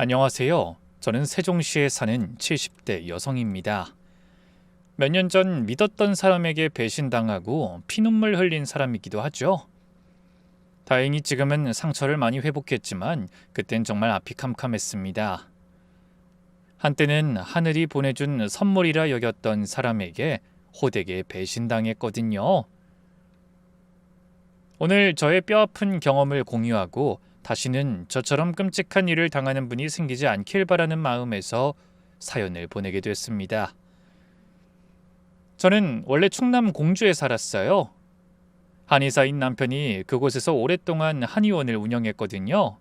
안녕하세요. 저는 세종시에 사는 70대 여성입니다. 몇 년 전 믿었던 사람에게 배신당하고 피눈물 흘린 사람이기도 하죠. 다행히 지금은 상처를 많이 회복했지만 그땐 정말 앞이 캄캄했습니다. 한때는 하늘이 보내준 선물이라 여겼던 사람에게 호되게 배신당했거든요. 오늘 저의 뼈아픈 경험을 공유하고 다시는 저처럼 끔찍한 일을 당하는 분이 생기지 않길 바라는 마음에서 사연을 보내게 됐습니다. 저는 원래 충남 공주에 살았어요. 한의사인 남편이 그곳에서 오랫동안 한의원을 운영했거든요.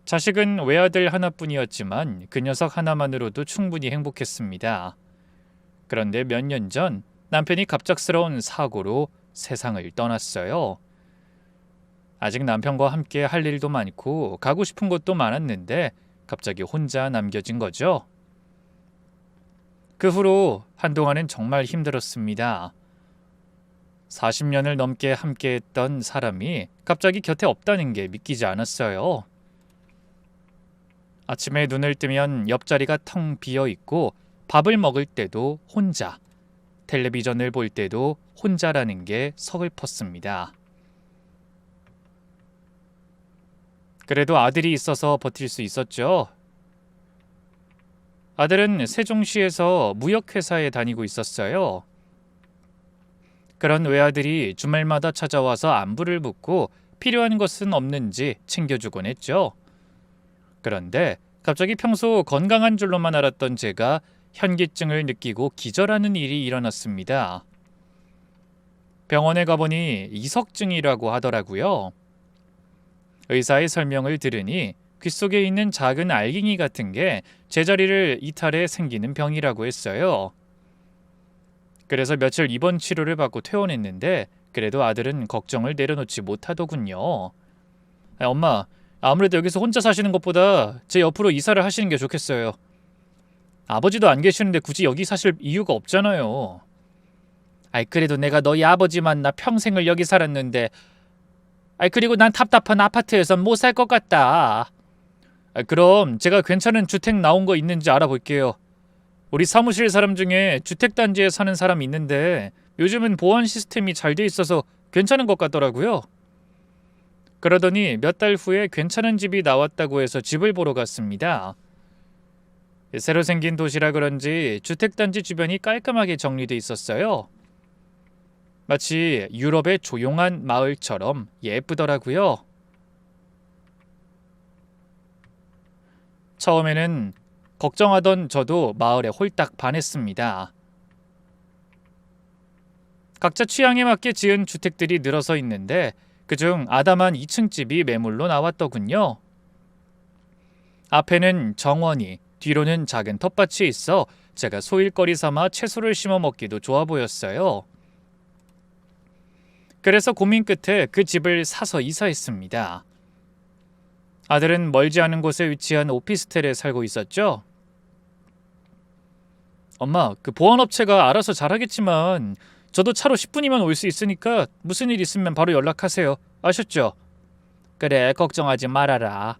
자식은 외아들 하나뿐이었지만 그 녀석 하나만으로도 충분히 행복했습니다. 그런데 몇 년 전 남편이 갑작스러운 사고로 세상을 떠났어요. 아직 남편과 함께 할 일도 많고 가고 싶은 곳도 많았는데 갑자기 혼자 남겨진 거죠. 그 후로 한동안은 정말 힘들었습니다. 40년을 넘게 함께했던 사람이 갑자기 곁에 없다는 게 믿기지 않았어요. 아침에 눈을 뜨면 옆자리가 텅 비어 있고 밥을 먹을 때도 혼자, 텔레비전을 볼 때도 혼자라는 게 서글펐습니다. 그래도 아들이 있어서 버틸 수 있었죠. 아들은 세종시에서 무역회사에 다니고 있었어요. 그런 외아들이 주말마다 찾아와서 안부를 묻고 필요한 것은 없는지 챙겨주곤 했죠. 그런데 갑자기 평소 건강한 줄로만 알았던 제가 현기증을 느끼고 기절하는 일이 일어났습니다. 병원에 가보니 이석증이라고 하더라고요. 의사의 설명을 들으니 귓속에 있는 작은 알갱이 같은 게 제자리를 이탈해 생기는 병이라고 했어요. 그래서 며칠 입원 치료를 받고 퇴원했는데 그래도 아들은 걱정을 내려놓지 못하더군요. 엄마, 아무래도 여기서 혼자 사시는 것보다 제 옆으로 이사를 하시는 게 좋겠어요. 아버지도 안 계시는데 굳이 여기 사실 이유가 없잖아요. 그래도 내가 너희 아버지 만나 평생을 여기 살았는데 그리고 난 답답한 아파트에선 못 살 것 같다. 그럼 제가 괜찮은 주택 나온 거 있는지 알아볼게요. 우리 사무실 사람 중에 주택단지에 사는 사람이 있는데 요즘은 보안 시스템이 잘 돼 있어서 괜찮은 것 같더라고요. 그러더니 몇 달 후에 괜찮은 집이 나왔다고 해서 집을 보러 갔습니다. 새로 생긴 도시라 그런지 주택단지 주변이 깔끔하게 정리돼 있었어요. 마치 유럽의 조용한 마을처럼 예쁘더라고요. 처음에는 걱정하던 저도 마을에 홀딱 반했습니다. 각자 취향에 맞게 지은 주택들이 늘어서 있는데 그중 아담한 2층 집이 매물로 나왔더군요. 앞에는 정원이, 뒤로는 작은 텃밭이 있어 제가 소일거리 삼아 채소를 심어 먹기도 좋아 보였어요. 그래서 고민 끝에 그 집을 사서 이사했습니다. 아들은 멀지 않은 곳에 위치한 오피스텔에 살고 있었죠. 엄마, 그 보안업체가 알아서 잘하겠지만 저도 차로 10분이면 올 수 있으니까 무슨 일 있으면 바로 연락하세요. 아셨죠? 그래, 걱정하지 말아라.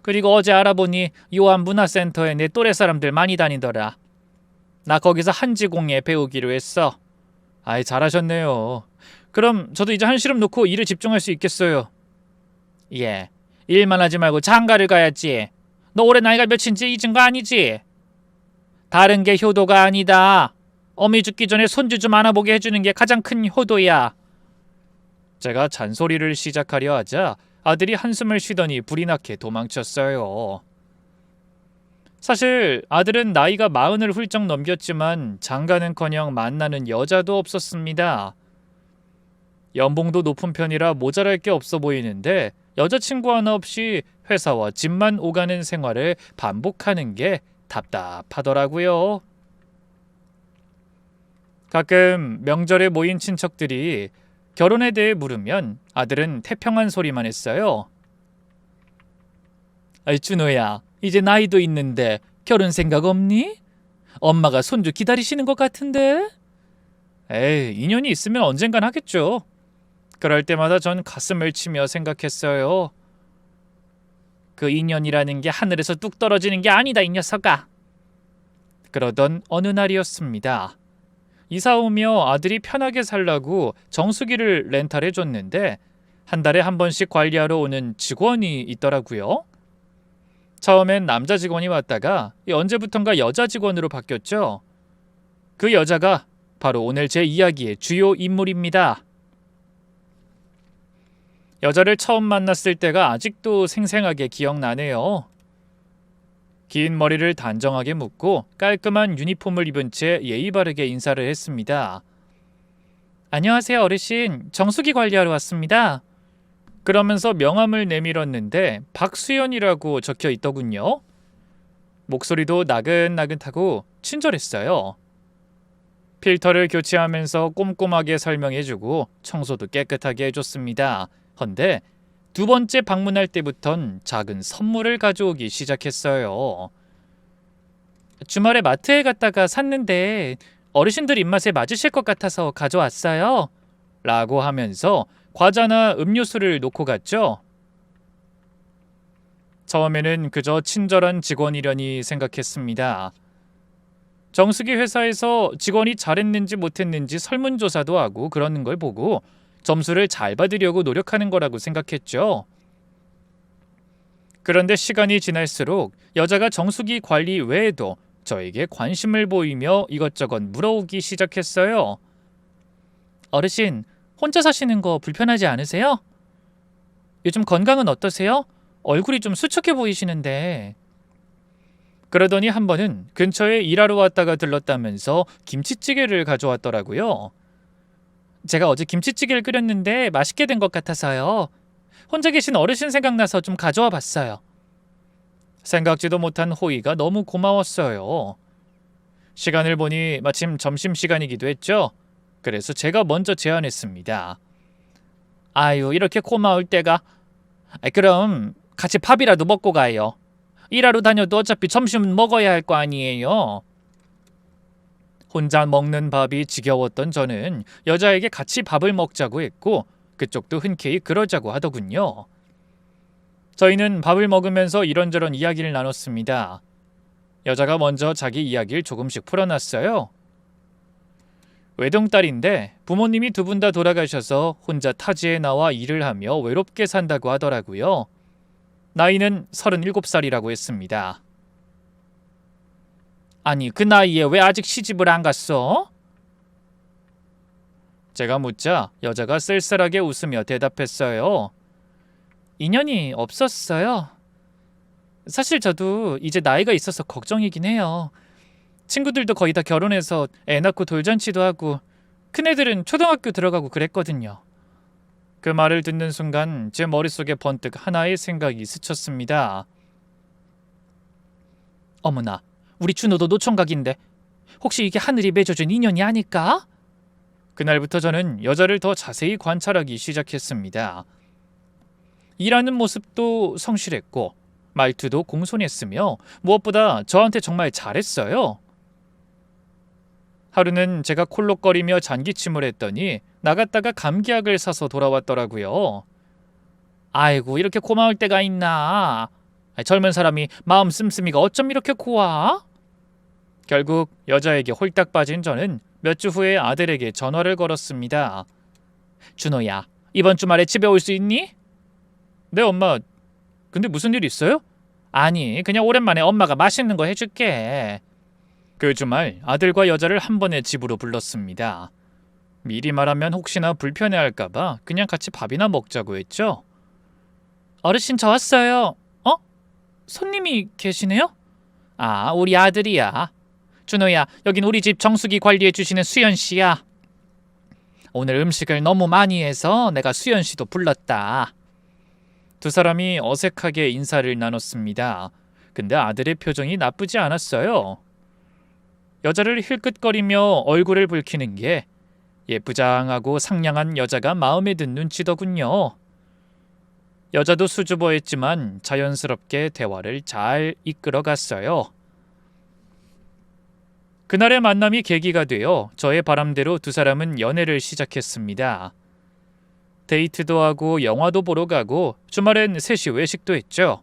그리고 어제 알아보니 요한 문화센터에 내 또래 사람들 많이 다니더라. 나 거기서 한지공예 배우기로 했어. 잘하셨네요. 그럼 저도 이제 한시름 놓고 일에 집중할 수 있겠어요. 예, 일만 하지 말고 장가를 가야지. 너 올해 나이가 몇인지 잊은 거 아니지? 다른 게 효도가 아니다. 어미 죽기 전에 손주 좀 안아보게 해주는 게 가장 큰 효도야. 제가 잔소리를 시작하려 하자 아들이 한숨을 쉬더니 불이 나게 도망쳤어요. 사실 아들은 나이가 40을 훌쩍 넘겼지만 장가는커녕 만나는 여자도 없었습니다. 연봉도 높은 편이라 모자랄 게 없어 보이는데 여자친구 하나 없이 회사와 집만 오가는 생활을 반복하는 게 답답하더라고요. 가끔 명절에 모인 친척들이 결혼에 대해 물으면 아들은 태평한 소리만 했어요. 준호야, 이제 나이도 있는데 결혼 생각 없니? 엄마가 손주 기다리시는 것 같은데? 인연이 있으면 언젠간 하겠죠. 그럴 때마다 전 가슴을 치며 생각했어요. 그 인연이라는 게 하늘에서 뚝 떨어지는 게 아니다, 이 녀석아. 그러던 어느 날이었습니다. 이사 오며 아들이 편하게 살라고 정수기를 렌탈해 줬는데 한 달에 한 번씩 관리하러 오는 직원이 있더라고요. 처음엔 남자 직원이 왔다가 언제부턴가 여자 직원으로 바뀌었죠. 그 여자가 바로 오늘 제 이야기의 주요 인물입니다. 여자를 처음 만났을 때가 아직도 생생하게 기억나네요. 긴 머리를 단정하게 묶고 깔끔한 유니폼을 입은 채 예의 바르게 인사를 했습니다. 안녕하세요, 어르신. 정수기 관리하러 왔습니다. 그러면서 명함을 내밀었는데 박수연이라고 적혀 있더군요. 목소리도 나긋나긋하고 친절했어요. 필터를 교체하면서 꼼꼼하게 설명해주고 청소도 깨끗하게 해줬습니다. 헌데 두 번째 방문할 때부턴 작은 선물을 가져오기 시작했어요. 주말에 마트에 갔다가 샀는데 어르신들 입맛에 맞으실 것 같아서 가져왔어요. 라고 하면서 과자나 음료수를 놓고 갔죠. 처음에는 그저 친절한 직원이려니 생각했습니다. 정수기 회사에서 직원이 잘했는지 못했는지 설문조사도 하고 그러는 걸 보고 점수를 잘 받으려고 노력하는 거라고 생각했죠. 그런데 시간이 지날수록 여자가 정수기 관리 외에도 저에게 관심을 보이며 이것저것 물어오기 시작했어요. 어르신, 혼자 사시는 거 불편하지 않으세요? 요즘 건강은 어떠세요? 얼굴이 좀 수척해 보이시는데. 그러더니 한 번은 근처에 일하러 왔다가 들렀다면서 김치찌개를 가져왔더라고요. 제가 어제 김치찌개를 끓였는데 맛있게 된 것 같아서요. 혼자 계신 어르신 생각나서 좀 가져와 봤어요. 생각지도 못한 호의가 너무 고마웠어요. 시간을 보니 마침 점심시간이기도 했죠. 그래서 제가 먼저 제안했습니다. 아유, 이렇게 고마울 때가. 그럼 같이 밥이라도 먹고 가요. 일하러 다녀도 어차피 점심은 먹어야 할 거 아니에요. 혼자 먹는 밥이 지겨웠던 저는 여자에게 같이 밥을 먹자고 했고 그쪽도 흔쾌히 그러자고 하더군요. 저희는 밥을 먹으면서 이런저런 이야기를 나눴습니다. 여자가 먼저 자기 이야기를 조금씩 풀어놨어요. 외동딸인데 부모님이 두 분 다 돌아가셔서 혼자 타지에 나와 일을 하며 외롭게 산다고 하더라고요. 나이는 37살이라고 했습니다. 아니, 그 나이에 왜 아직 시집을 안 갔어? 제가 묻자 여자가 쓸쓸하게 웃으며 대답했어요. 인연이 없었어요. 사실 저도 이제 나이가 있어서 걱정이긴 해요. 친구들도 거의 다 결혼해서 애 낳고 돌잔치도 하고 큰애들은 초등학교 들어가고 그랬거든요. 그 말을 듣는 순간 제 머릿속에 번뜩 하나의 생각이 스쳤습니다. 어머나, 우리 준호도 노총각인데 혹시 이게 하늘이 맺어준 인연이 아닐까? 그날부터 저는 여자를 더 자세히 관찰하기 시작했습니다. 일하는 모습도 성실했고 말투도 공손했으며 무엇보다 저한테 정말 잘했어요. 하루는 제가 콜록거리며 잔기침을 했더니 나갔다가 감기약을 사서 돌아왔더라고요. 아이고, 이렇게 고마울 때가 있나. 젊은 사람이 마음 씀씀이가 어쩜 이렇게 고와? 결국 여자에게 홀딱 빠진 저는 몇 주 후에 아들에게 전화를 걸었습니다. 준호야, 이번 주말에 집에 올 수 있니? 네, 엄마. 근데 무슨 일 있어요? 아니, 그냥 오랜만에 엄마가 맛있는 거 해줄게. 그 주말 아들과 여자를 한 번에 집으로 불렀습니다. 미리 말하면 혹시나 불편해할까봐 그냥 같이 밥이나 먹자고 했죠. 어르신, 저 왔어요. 어? 손님이 계시네요? 아, 우리 아들이야. 준호야, 여긴 우리 집 정수기 관리해주시는 수연씨야. 오늘 음식을 너무 많이 해서 내가 수연씨도 불렀다. 두 사람이 어색하게 인사를 나눴습니다. 근데 아들의 표정이 나쁘지 않았어요. 여자를 힐끗거리며 얼굴을 붉히는 게 예쁘장하고 상냥한 여자가 마음에 든 눈치더군요. 여자도 수줍어했지만 자연스럽게 대화를 잘 이끌어갔어요. 그날의 만남이 계기가 되어 저의 바람대로 두 사람은 연애를 시작했습니다. 데이트도 하고 영화도 보러 가고 주말엔 셋이 외식도 했죠.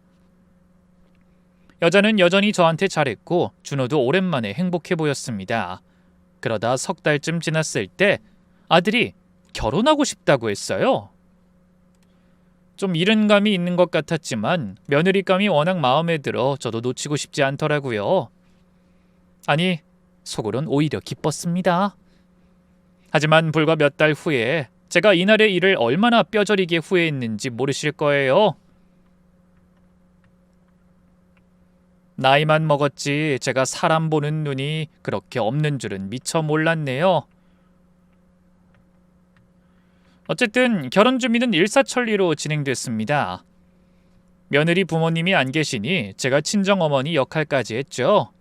여자는 여전히 저한테 잘했고 준호도 오랜만에 행복해 보였습니다. 그러다 석 달쯤 지났을 때 아들이 결혼하고 싶다고 했어요. 좀 이른 감이 있는 것 같았지만 며느리감이 워낙 마음에 들어 저도 놓치고 싶지 않더라고요. 아니, 속으론 오히려 기뻤습니다. 하지만 불과 몇 달 후에 제가 이날의 일을 얼마나 뼈저리게 후회했는지 모르실 거예요. 나이만 먹었지 제가 사람 보는 눈이 그렇게 없는 줄은 미처 몰랐네요. 어쨌든 결혼 준비는 일사천리로 진행됐습니다. 며느리 부모님이 안 계시니 제가 친정어머니 역할까지 했죠.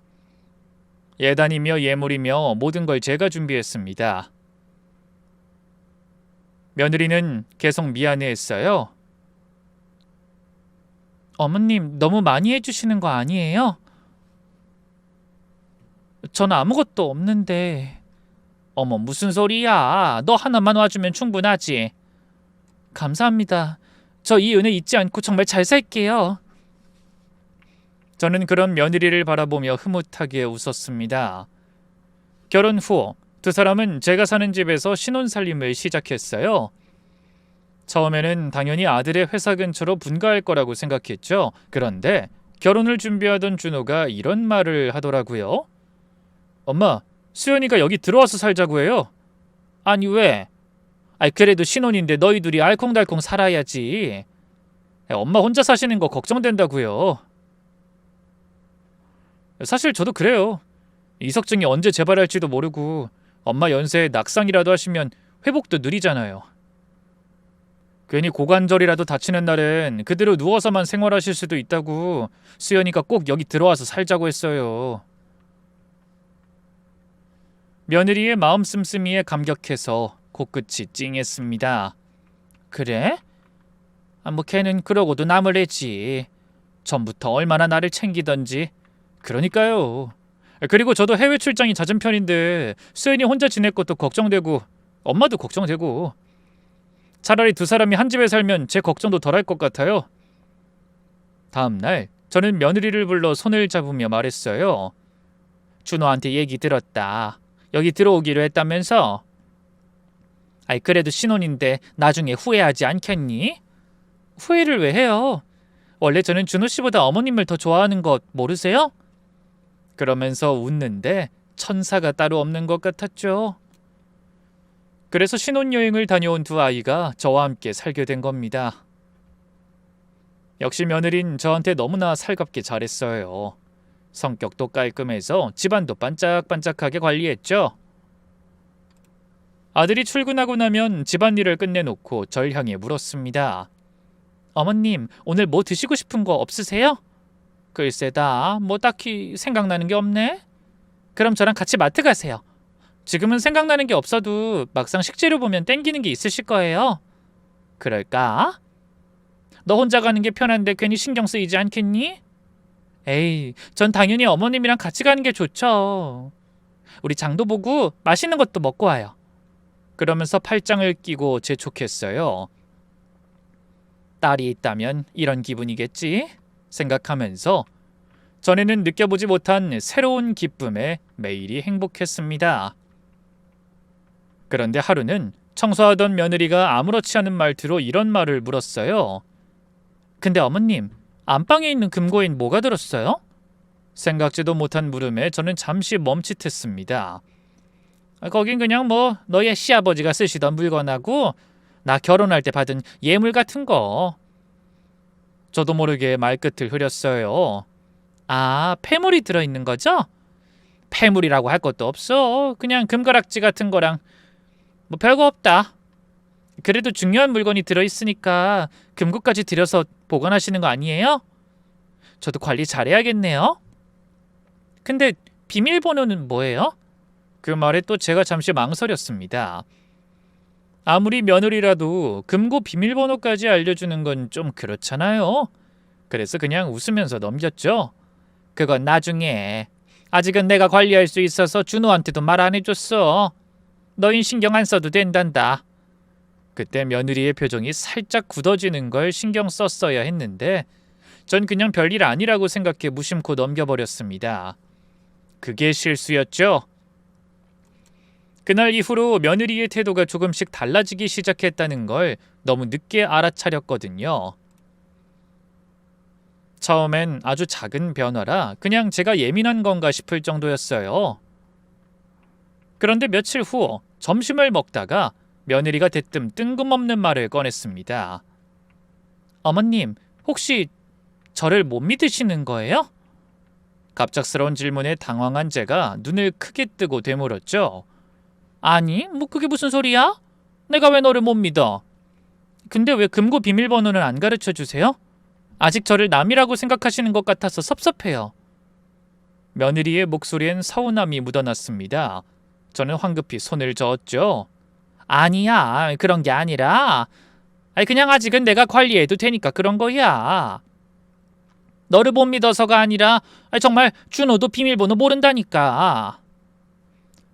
예단이며 예물이며 모든 걸 제가 준비했습니다. 며느리는 계속 미안해했어요. 어머님 너무 많이 해주시는 거 아니에요? 전 아무것도 없는데. 어머 무슨 소리야. 너 하나만 와주면 충분하지. 감사합니다. 저 이 은혜 잊지 않고 정말 잘 살게요. 저는 그런 며느리를 바라보며 흐뭇하게 웃었습니다. 결혼 후 두 사람은 제가 사는 집에서 신혼살림을 시작했어요. 처음에는 당연히 아들의 회사 근처로 분가할 거라고 생각했죠. 그런데 결혼을 준비하던 준호가 이런 말을 하더라고요. 엄마, 수연이가 여기 들어와서 살자고 해요. 아니 왜? 아니 그래도 신혼인데 너희 둘이 알콩달콩 살아야지. 엄마 혼자 사시는 거 걱정된다고요. 사실 저도 그래요. 이석증이 언제 재발할지도 모르고 엄마 연세에 낙상이라도 하시면 회복도 느리잖아요. 괜히 고관절이라도 다치는 날엔 그대로 누워서만 생활하실 수도 있다고 수연이가 꼭 여기 들어와서 살자고 했어요. 며느리의 마음 씀씀이에 감격해서 코끝이 찡했습니다. 그래? 뭐 걔는 그러고도 남을 했지. 전부터 얼마나 나를 챙기던지. 그러니까요. 그리고 저도 해외 출장이 잦은 편인데 수연이 혼자 지낼 것도 걱정되고 엄마도 걱정되고 차라리 두 사람이 한 집에 살면 제 걱정도 덜할 것 같아요. 다음 날 저는 며느리를 불러 손을 잡으며 말했어요. 준호한테 얘기 들었다. 여기 들어오기로 했다면서? 아이 그래도 신혼인데 나중에 후회하지 않겠니? 후회를 왜 해요? 원래 저는 준호 씨보다 어머님을 더 좋아하는 것 모르세요? 그러면서 웃는데 천사가 따로 없는 것 같았죠. 그래서 신혼여행을 다녀온 두 아이가 저와 함께 살게 된 겁니다. 역시 며느린 저한테 너무나 살갑게 잘했어요. 성격도 깔끔해서 집안도 반짝반짝하게 관리했죠. 아들이 출근하고 나면 집안일을 끝내놓고 절 향해 물었습니다. 어머님, 오늘 뭐 드시고 싶은 거 없으세요? 글쎄다, 뭐 딱히 생각나는 게 없네. 그럼 저랑 같이 마트 가세요. 지금은 생각나는 게 없어도 막상 식재료 보면 땡기는 게 있으실 거예요. 그럴까? 너 혼자 가는 게 편한데 괜히 신경 쓰이지 않겠니? 에이, 전 당연히 어머님이랑 같이 가는 게 좋죠. 우리 장도 보고 맛있는 것도 먹고 와요. 그러면서 팔짱을 끼고 재촉했어요. 딸이 있다면 이런 기분이겠지 생각하면서 전에는 느껴보지 못한 새로운 기쁨에 매일이 행복했습니다. 그런데 하루는 청소하던 며느리가 아무렇지 않은 말투로 이런 말을 물었어요. 근데 어머님, 안방에 있는 금고엔 뭐가 들었어요? 생각지도 못한 물음에 저는 잠시 멈칫했습니다. 거긴 그냥 뭐 너의 시아버지가 쓰시던 물건하고 나 결혼할 때 받은 예물 같은 거. 저도 모르게 말끝을 흐렸어요. 아, 폐물이 들어있는 거죠? 폐물이라고 할 것도 없어. 그냥 금가락지 같은 거랑 뭐 별거 없다. 그래도 중요한 물건이 들어있으니까 금고까지 들여서 보관하시는 거 아니에요? 저도 관리 잘해야겠네요. 근데 비밀번호는 뭐예요? 그 말에 또 제가 잠시 망설였습니다. 아무리 며느리라도 금고 비밀번호까지 알려주는 건 좀 그렇잖아요. 그래서 그냥 웃으면서 넘겼죠. 그건 나중에. 아직은 내가 관리할 수 있어서 준호한테도 말 안 해줬어. 너흰 신경 안 써도 된단다. 그때 며느리의 표정이 살짝 굳어지는 걸 신경 썼어야 했는데 전 그냥 별일 아니라고 생각해 무심코 넘겨버렸습니다. 그게 실수였죠. 그날 이후로 며느리의 태도가 조금씩 달라지기 시작했다는 걸 너무 늦게 알아차렸거든요. 처음엔 아주 작은 변화라 그냥 제가 예민한 건가 싶을 정도였어요. 그런데 며칠 후 점심을 먹다가 며느리가 대뜸 뜬금없는 말을 꺼냈습니다. 어머님, 혹시 저를 못 믿으시는 거예요? 갑작스러운 질문에 당황한 제가 눈을 크게 뜨고 되물었죠. 아니, 뭐 그게 무슨 소리야? 내가 왜 너를 못 믿어? 근데 왜 금고 비밀번호는 안 가르쳐 주세요? 아직 저를 남이라고 생각하시는 것 같아서 섭섭해요. 며느리의 목소리엔 서운함이 묻어났습니다. 저는 황급히 손을 저었죠. 아니야, 그런 게 아니라 그냥 아직은 내가 관리해도 되니까 그런 거야. 너를 못 믿어서가 아니라 정말 준호도 비밀번호 모른다니까.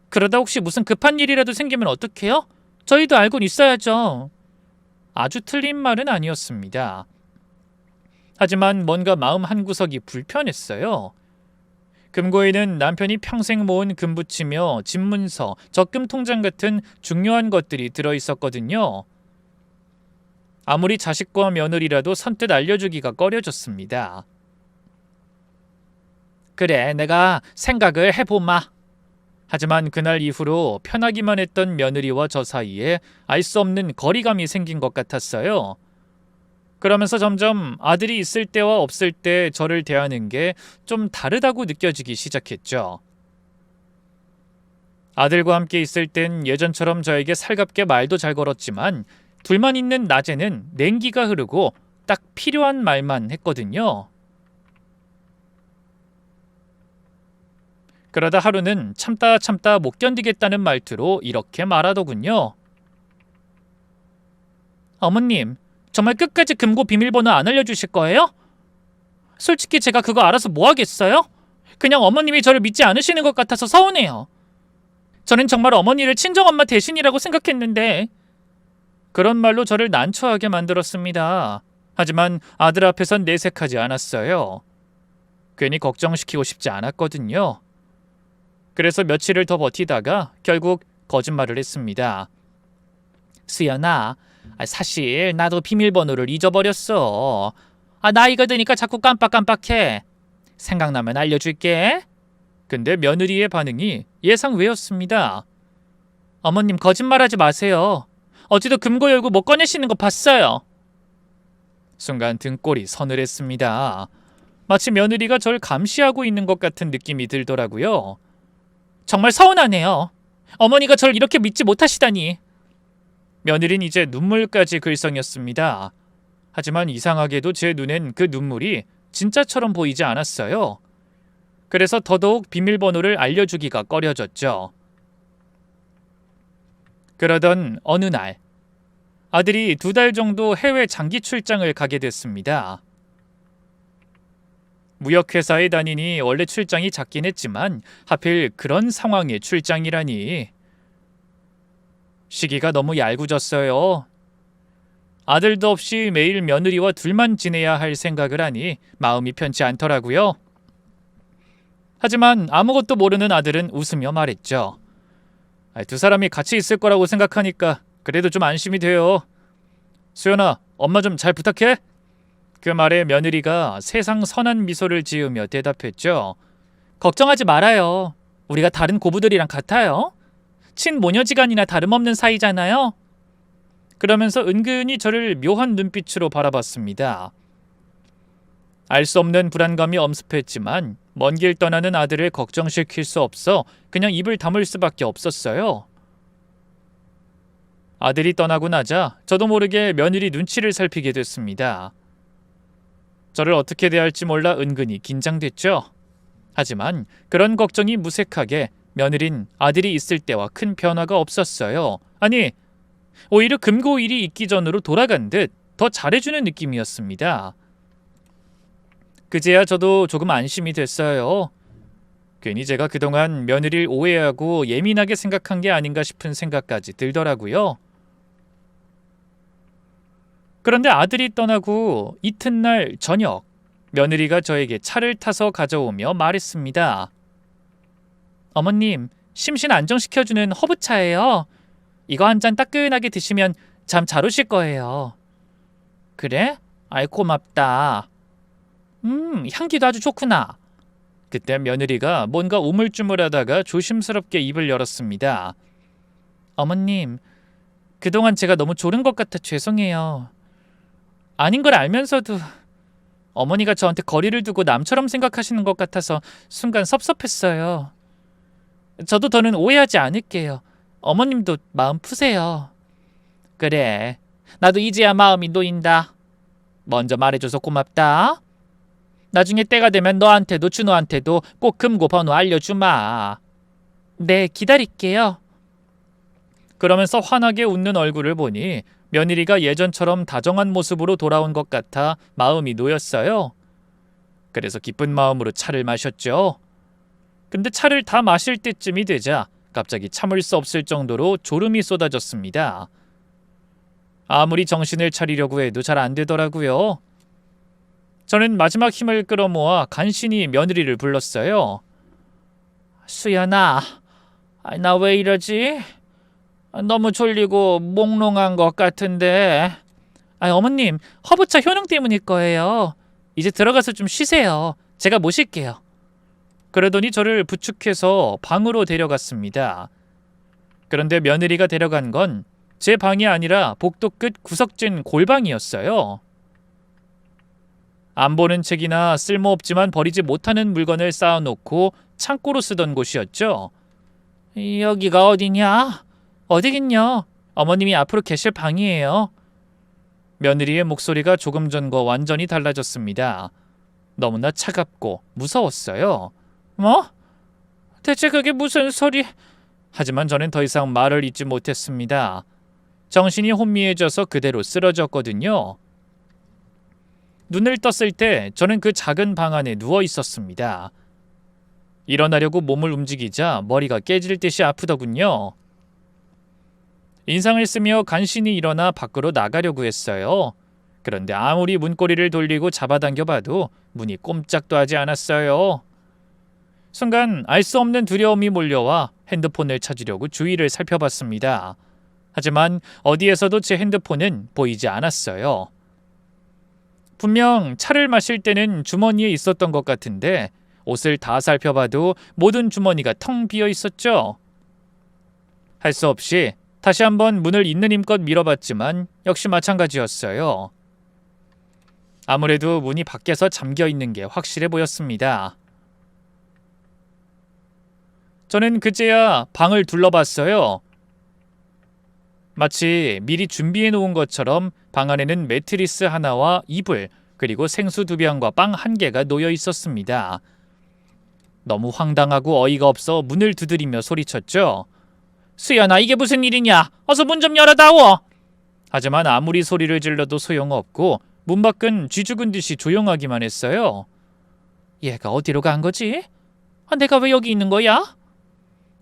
그러다 혹시 무슨 급한 일이라도 생기면 어떡해요? 저희도 알고 있어야죠. 아주 틀린 말은 아니었습니다. 하지만 뭔가 마음 한구석이 불편했어요. 금고에는 남편이 평생 모은 금부치며 집문서, 적금 통장 같은 중요한 것들이 들어있었거든요. 아무리 자식과 며느리라도 선뜻 알려주기가 꺼려졌습니다. 그래, 내가 생각을 해보마. 하지만 그날 이후로 편하기만 했던 며느리와 저 사이에 알 수 없는 거리감이 생긴 것 같았어요. 그러면서 점점 아들이 있을 때와 없을 때 저를 대하는 게 좀 다르다고 느껴지기 시작했죠. 아들과 함께 있을 땐 예전처럼 저에게 살갑게 말도 잘 걸었지만 둘만 있는 낮에는 냉기가 흐르고 딱 필요한 말만 했거든요. 그러다 하루는 참다 못 견디겠다는 말투로 이렇게 말하더군요. 어머님, 정말 끝까지 금고 비밀번호 안 알려주실 거예요? 솔직히 제가 그거 알아서 뭐 하겠어요? 그냥 어머님이 저를 믿지 않으시는 것 같아서 서운해요. 저는 정말 어머니를 친정엄마 대신이라고 생각했는데. 그런 말로 저를 난처하게 만들었습니다. 하지만 아들 앞에선 내색하지 않았어요. 괜히 걱정시키고 싶지 않았거든요. 그래서 며칠을 더 버티다가 결국 거짓말을 했습니다. 수연아, 사실 나도 비밀번호를 잊어버렸어. 나이가 드니까 자꾸 깜빡깜빡해. 생각나면 알려줄게. 근데 며느리의 반응이 예상 외였습니다. 어머님, 거짓말하지 마세요. 어제도 금고 열고 못 꺼내시는 거 봤어요. 순간 등골이 서늘했습니다. 마치 며느리가 절 감시하고 있는 것 같은 느낌이 들더라고요. 정말 서운하네요. 어머니가 절 이렇게 믿지 못하시다니. 며느리는 이제 눈물까지 글썽였습니다. 하지만 이상하게도 제 눈엔 그 눈물이 진짜처럼 보이지 않았어요. 그래서 더더욱 비밀번호를 알려주기가 꺼려졌죠. 그러던 어느 날, 아들이 2달 정도 해외 장기 출장을 가게 됐습니다. 무역회사에 다니니 원래 출장이 작긴 했지만 하필 그런 상황의 출장이라니. 시기가 너무 얄궂었어요. 아들도 없이 매일 며느리와 둘만 지내야 할 생각을 하니 마음이 편치 않더라고요. 하지만 아무것도 모르는 아들은 웃으며 말했죠. 2사람이 같이 있을 거라고 생각하니까 그래도 좀 안심이 돼요. 수연아, 엄마 좀 잘 부탁해. 그 말에 며느리가 세상 선한 미소를 지으며 대답했죠. 걱정하지 말아요. 우리가 다른 고부들이랑 같아요. 친모녀지간이나 다름없는 사이잖아요. 그러면서 은근히 저를 묘한 눈빛으로 바라봤습니다. 알 수 없는 불안감이 엄습했지만 먼 길 떠나는 아들을 걱정시킬 수 없어 그냥 입을 다물 수밖에 없었어요. 아들이 떠나고 나자 저도 모르게 며느리 눈치를 살피게 됐습니다. 저를 어떻게 대할지 몰라 은근히 긴장됐죠. 하지만 그런 걱정이 무색하게 며느린 아들이 있을 때와 큰 변화가 없었어요. 아니, 오히려 금고일이 있기 전으로 돌아간 듯 더 잘해주는 느낌이었습니다. 그제야 저도 조금 안심이 됐어요. 괜히 제가 그동안 며느리를 오해하고 예민하게 생각한 게 아닌가 싶은 생각까지 들더라고요. 그런데 아들이 떠나고 이튿날 저녁, 며느리가 저에게 차를 타서 가져오며 말했습니다. 어머님, 심신 안정시켜주는 허브차예요. 이거 한 잔 따끈하게 드시면 잠 잘 오실 거예요. 그래? 아이 고맙다. 향기도 아주 좋구나. 그때 며느리가 뭔가 우물쭈물하다가 조심스럽게 입을 열었습니다. 어머님, 그동안 제가 너무 졸은 것 같아 죄송해요. 아닌 걸 알면서도 어머니가 저한테 거리를 두고 남처럼 생각하시는 것 같아서 순간 섭섭했어요. 저도 더는 오해하지 않을게요. 어머님도 마음 푸세요. 그래, 나도 이제야 마음이 놓인다. 먼저 말해줘서 고맙다. 나중에 때가 되면 너한테도 준호한테도 꼭 금고 번호 알려주마. 네, 기다릴게요. 그러면서 환하게 웃는 얼굴을 보니 며느리가 예전처럼 다정한 모습으로 돌아온 것 같아 마음이 놓였어요. 그래서 기쁜 마음으로 차를 마셨죠. 근데 차를 다 마실 때쯤이 되자 갑자기 참을 수 없을 정도로 졸음이 쏟아졌습니다. 아무리 정신을 차리려고 해도 잘 안 되더라고요. 저는 마지막 힘을 끌어모아 간신히 며느리를 불렀어요. 수연아, 나 왜 이러지? 너무 졸리고 몽롱한 것 같은데. 어머님, 허브차 효능 때문일 거예요. 이제 들어가서 좀 쉬세요. 제가 모실게요. 그러더니 저를 부축해서 방으로 데려갔습니다. 그런데 며느리가 데려간 건 제 방이 아니라 복도 끝 구석진 골방이었어요. 안 보는 책이나 쓸모없지만 버리지 못하는 물건을 쌓아놓고 창고로 쓰던 곳이었죠. 여기가 어디냐? 어디긴요? 어머님이 앞으로 계실 방이에요. 며느리의 목소리가 조금 전과 완전히 달라졌습니다. 너무나 차갑고 무서웠어요. 뭐? 대체 그게 무슨 소리? 하지만 저는 더 이상 말을 잇지 못했습니다. 정신이 혼미해져서 그대로 쓰러졌거든요. 눈을 떴을 때 저는 그 작은 방 안에 누워 있었습니다. 일어나려고 몸을 움직이자 머리가 깨질 듯이 아프더군요. 인상을 쓰며 간신히 일어나 밖으로 나가려고 했어요. 그런데 아무리 문고리를 돌리고 잡아당겨봐도 문이 꼼짝도 하지 않았어요. 순간 알 수 없는 두려움이 몰려와 핸드폰을 찾으려고 주위를 살펴봤습니다. 하지만 어디에서도 제 핸드폰은 보이지 않았어요. 분명 차를 마실 때는 주머니에 있었던 것 같은데 옷을 다 살펴봐도 모든 주머니가 텅 비어 있었죠. 할 수 없이 다시 한번 문을 있는 힘껏 밀어봤지만 역시 마찬가지였어요. 아무래도 문이 밖에서 잠겨 있는 게 확실해 보였습니다. 저는 그제야 방을 둘러봤어요. 마치 미리 준비해 놓은 것처럼 방 안에는 매트리스 하나와 이불, 그리고 생수 2병과 빵 1개가 놓여 있었습니다. 너무 황당하고 어이가 없어 문을 두드리며 소리쳤죠. 수연아, 이게 무슨 일이냐? 어서 문 좀 열어다오! 하지만 아무리 소리를 질러도 소용없고 문 밖은 쥐죽은 듯이 조용하기만 했어요. 얘가 어디로 간 거지? 내가 왜 여기 있는 거야?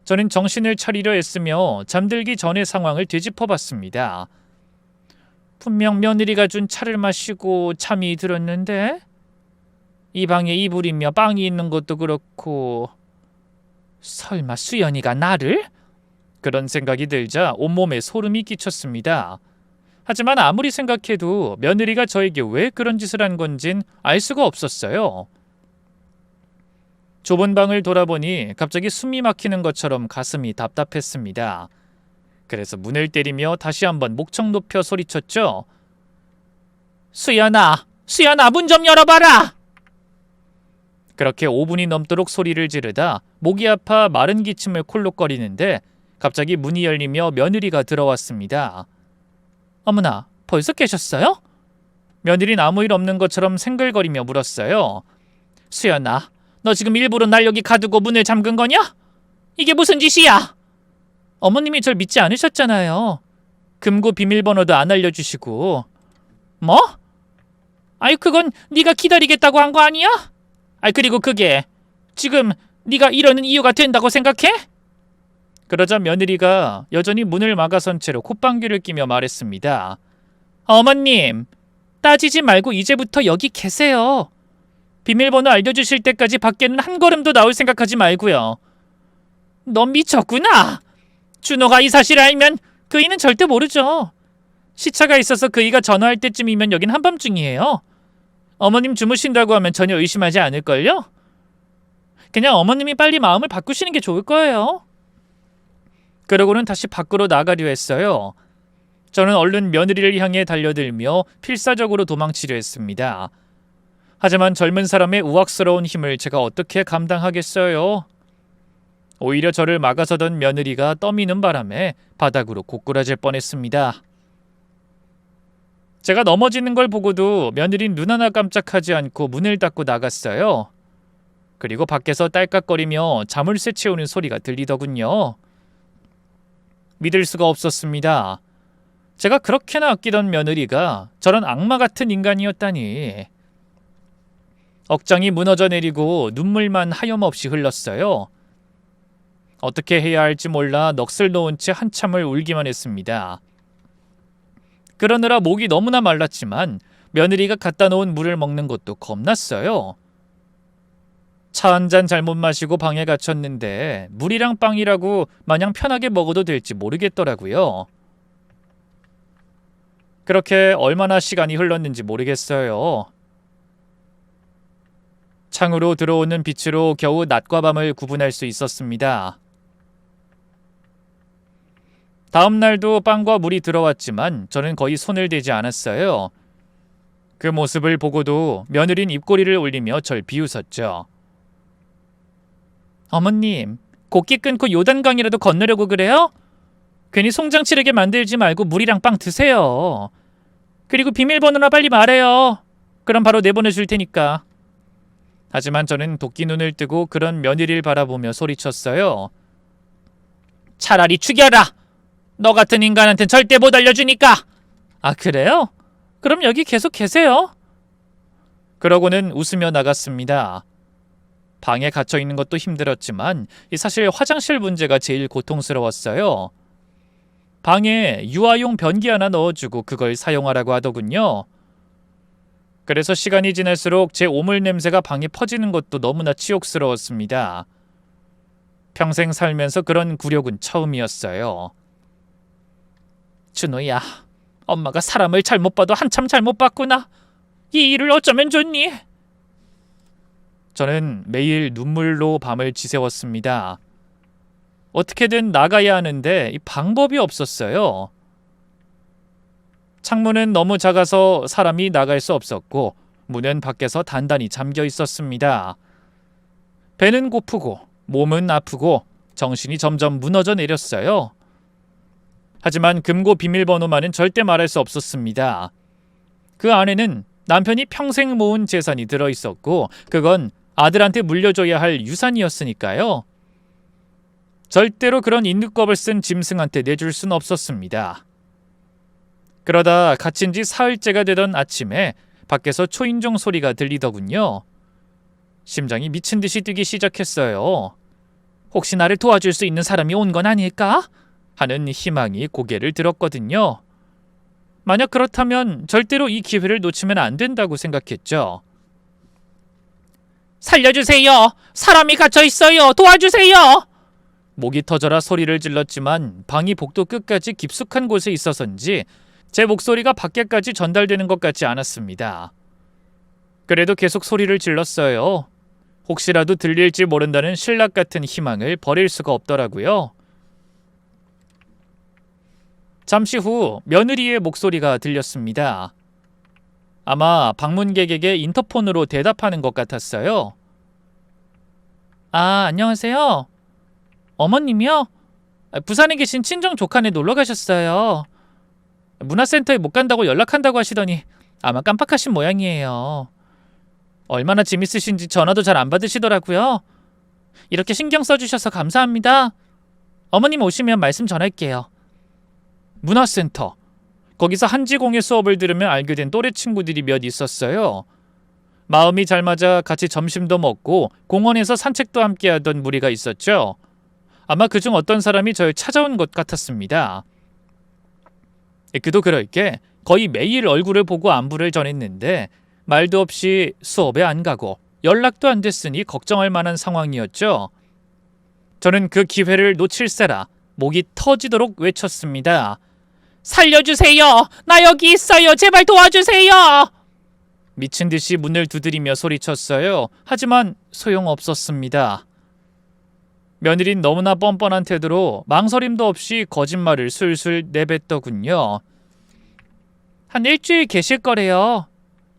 저는 정신을 차리려 애쓰며 잠들기 전의 상황을 되짚어봤습니다. 분명 며느리가 준 차를 마시고 잠이 들었는데 이 방에 이불이며 빵이 있는 것도 그렇고 설마 수연이가 나를? 그런 생각이 들자 온몸에 소름이 끼쳤습니다. 하지만 아무리 생각해도 며느리가 저에게 왜 그런 짓을 한 건진 알 수가 없었어요. 좁은 방을 돌아보니 갑자기 숨이 막히는 것처럼 가슴이 답답했습니다. 그래서 문을 때리며 다시 한번 목청 높여 소리쳤죠. 수연아, 문 좀 열어봐라! 그렇게 5분이 넘도록 소리를 지르다 목이 아파 마른 기침을 콜록거리는데 갑자기 문이 열리며 며느리가 들어왔습니다. 어머나, 벌써 깨셨어요? 며느리는 아무 일 없는 것처럼 생글거리며 물었어요. 수연아, 너 지금 일부러 날 여기 가두고 문을 잠근 거냐? 이게 무슨 짓이야? 어머님이 절 믿지 않으셨잖아요. 금고 비밀번호도 안 알려주시고. 뭐? 그건 네가 기다리겠다고 한 거 아니야? 그리고 그게 지금 네가 이러는 이유가 된다고 생각해? 그러자 며느리가 여전히 문을 막아선 채로 콧방귀를 끼며 말했습니다. 어머님, 따지지 말고 이제부터 여기 계세요. 비밀번호 알려주실 때까지 밖에는 한 걸음도 나올 생각하지 말고요. 넌 미쳤구나. 준호가 이 사실을 알면 그이는 절대 모르죠. 시차가 있어서 그이가 전화할 때쯤이면 여긴 한밤중이에요. 어머님 주무신다고 하면 전혀 의심하지 않을걸요? 그냥 어머님이 빨리 마음을 바꾸시는 게 좋을 거예요. 그러고는 다시 밖으로 나가려 했어요. 저는 얼른 며느리를 향해 달려들며 필사적으로 도망치려 했습니다. 하지만 젊은 사람의 우악스러운 힘을 제가 어떻게 감당하겠어요? 오히려 저를 막아서던 며느리가 떠미는 바람에 바닥으로 고꾸라질 뻔했습니다. 제가 넘어지는 걸 보고도 며느린 눈 하나 깜짝하지 않고 문을 닫고 나갔어요. 그리고 밖에서 딸깍거리며 자물쇠 채우는 소리가 들리더군요. 믿을 수가 없었습니다. 제가 그렇게나 아끼던 며느리가 저런 악마 같은 인간이었다니. 억장이 무너져 내리고 눈물만 하염없이 흘렀어요. 어떻게 해야 할지 몰라 넋을 놓은 채 한참을 울기만 했습니다. 그러느라 목이 너무나 말랐지만 며느리가 갖다 놓은 물을 먹는 것도 겁났어요. 차 한 잔 잘못 마시고 방에 갇혔는데 물이랑 빵이라고 마냥 편하게 먹어도 될지 모르겠더라고요. 그렇게 얼마나 시간이 흘렀는지 모르겠어요. 창으로 들어오는 빛으로 겨우 낮과 밤을 구분할 수 있었습니다. 다음 날도 빵과 물이 들어왔지만 저는 거의 손을 대지 않았어요. 그 모습을 보고도 며느린 입꼬리를 올리며 절 비웃었죠. 어머님, 곡기 끊고 요단강이라도 건너려고 그래요? 괜히 송장 치르게 만들지 말고 물이랑 빵 드세요. 그리고 비밀번호나 빨리 말해요. 그럼 바로 내보내줄 테니까. 하지만 저는 도끼 눈을 뜨고 그런 며느리를 바라보며 소리쳤어요. 차라리 죽여라. 너 같은 인간한텐 절대 못 알려주니까. 아, 그래요? 그럼 여기 계속 계세요. 그러고는 웃으며 나갔습니다. 방에 갇혀 있는 것도 힘들었지만 사실 화장실 문제가 제일 고통스러웠어요. 방에 유아용 변기 하나 넣어주고 그걸 사용하라고 하더군요. 그래서 시간이 지날수록 제 오물 냄새가 방에 퍼지는 것도 너무나 치욕스러웠습니다. 평생 살면서 그런 굴욕은 처음이었어요. 준호야, 엄마가 사람을 잘못 봐도 한참 잘못 봤구나. 이 일을 어쩌면 좋니? 저는 매일 눈물로 밤을 지새웠습니다. 어떻게든 나가야 하는데 방법이 없었어요. 창문은 너무 작아서 사람이 나갈 수 없었고 문은 밖에서 단단히 잠겨 있었습니다. 배는 고프고 몸은 아프고 정신이 점점 무너져 내렸어요. 하지만 금고 비밀번호만은 절대 말할 수 없었습니다. 그 안에는 남편이 평생 모은 재산이 들어있었고 그건 아들한테 물려줘야 할 유산이었으니까요. 절대로 그런 인두껍을 쓴 짐승한테 내줄 순 없었습니다. 그러다 갇힌 지 사흘째가 되던 아침에 밖에서 초인종 소리가 들리더군요. 심장이 미친 듯이 뛰기 시작했어요. 혹시 나를 도와줄 수 있는 사람이 온 건 아닐까? 하는 희망이 고개를 들었거든요. 만약 그렇다면 절대로 이 기회를 놓치면 안 된다고 생각했죠. 살려주세요! 사람이 갇혀있어요! 도와주세요! 목이 터져라 소리를 질렀지만 방이 복도 끝까지 깊숙한 곳에 있어서인지 제 목소리가 밖에까지 전달되는 것 같지 않았습니다. 그래도 계속 소리를 질렀어요. 혹시라도 들릴지 모른다는 신락 같은 희망을 버릴 수가 없더라고요. 잠시 후 며느리의 목소리가 들렸습니다. 아마 방문객에게 인터폰으로 대답하는 것 같았어요. 아, 안녕하세요. 어머님이요? 부산에 계신 친정 조카네 놀러 가셨어요. 문화센터에 못 간다고 연락한다고 하시더니 아마 깜빡하신 모양이에요. 얼마나 재밌으신지 전화도 잘 안 받으시더라고요. 이렇게 신경 써주셔서 감사합니다. 어머님 오시면 말씀 전할게요. 문화센터. 거기서 한지공예 수업을 들으며 알게 된 또래 친구들이 몇 있었어요. 마음이 잘 맞아 같이 점심도 먹고 공원에서 산책도 함께 하던 무리가 있었죠. 아마 그중 어떤 사람이 저를 찾아온 것 같았습니다. 그도 그럴 게 거의 매일 얼굴을 보고 안부를 전했는데 말도 없이 수업에 안 가고 연락도 안 됐으니 걱정할 만한 상황이었죠. 저는 그 기회를 놓칠세라 목이 터지도록 외쳤습니다. 살려주세요! 나 여기 있어요! 제발 도와주세요! 미친 듯이 문을 두드리며 소리쳤어요. 하지만 소용없었습니다. 며느린 너무나 뻔뻔한 태도로 망설임도 없이 거짓말을 술술 내뱉더군요. 한 일주일 계실 거래요.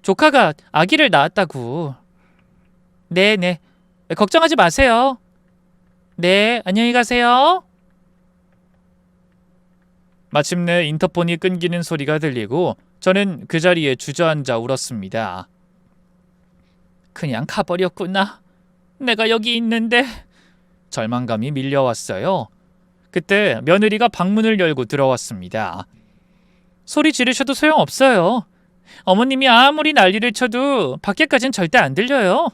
조카가 아기를 낳았다고. 네네. 걱정하지 마세요. 네, 안녕히 가세요. 마침내 인터폰이 끊기는 소리가 들리고 저는 그 자리에 주저앉아 울었습니다. 그냥 가버렸구나. 내가 여기 있는데. 절망감이 밀려왔어요. 그때 며느리가 방문을 열고 들어왔습니다. 소리 지르셔도 소용없어요. 어머님이 아무리 난리를 쳐도 밖에까진 절대 안 들려요.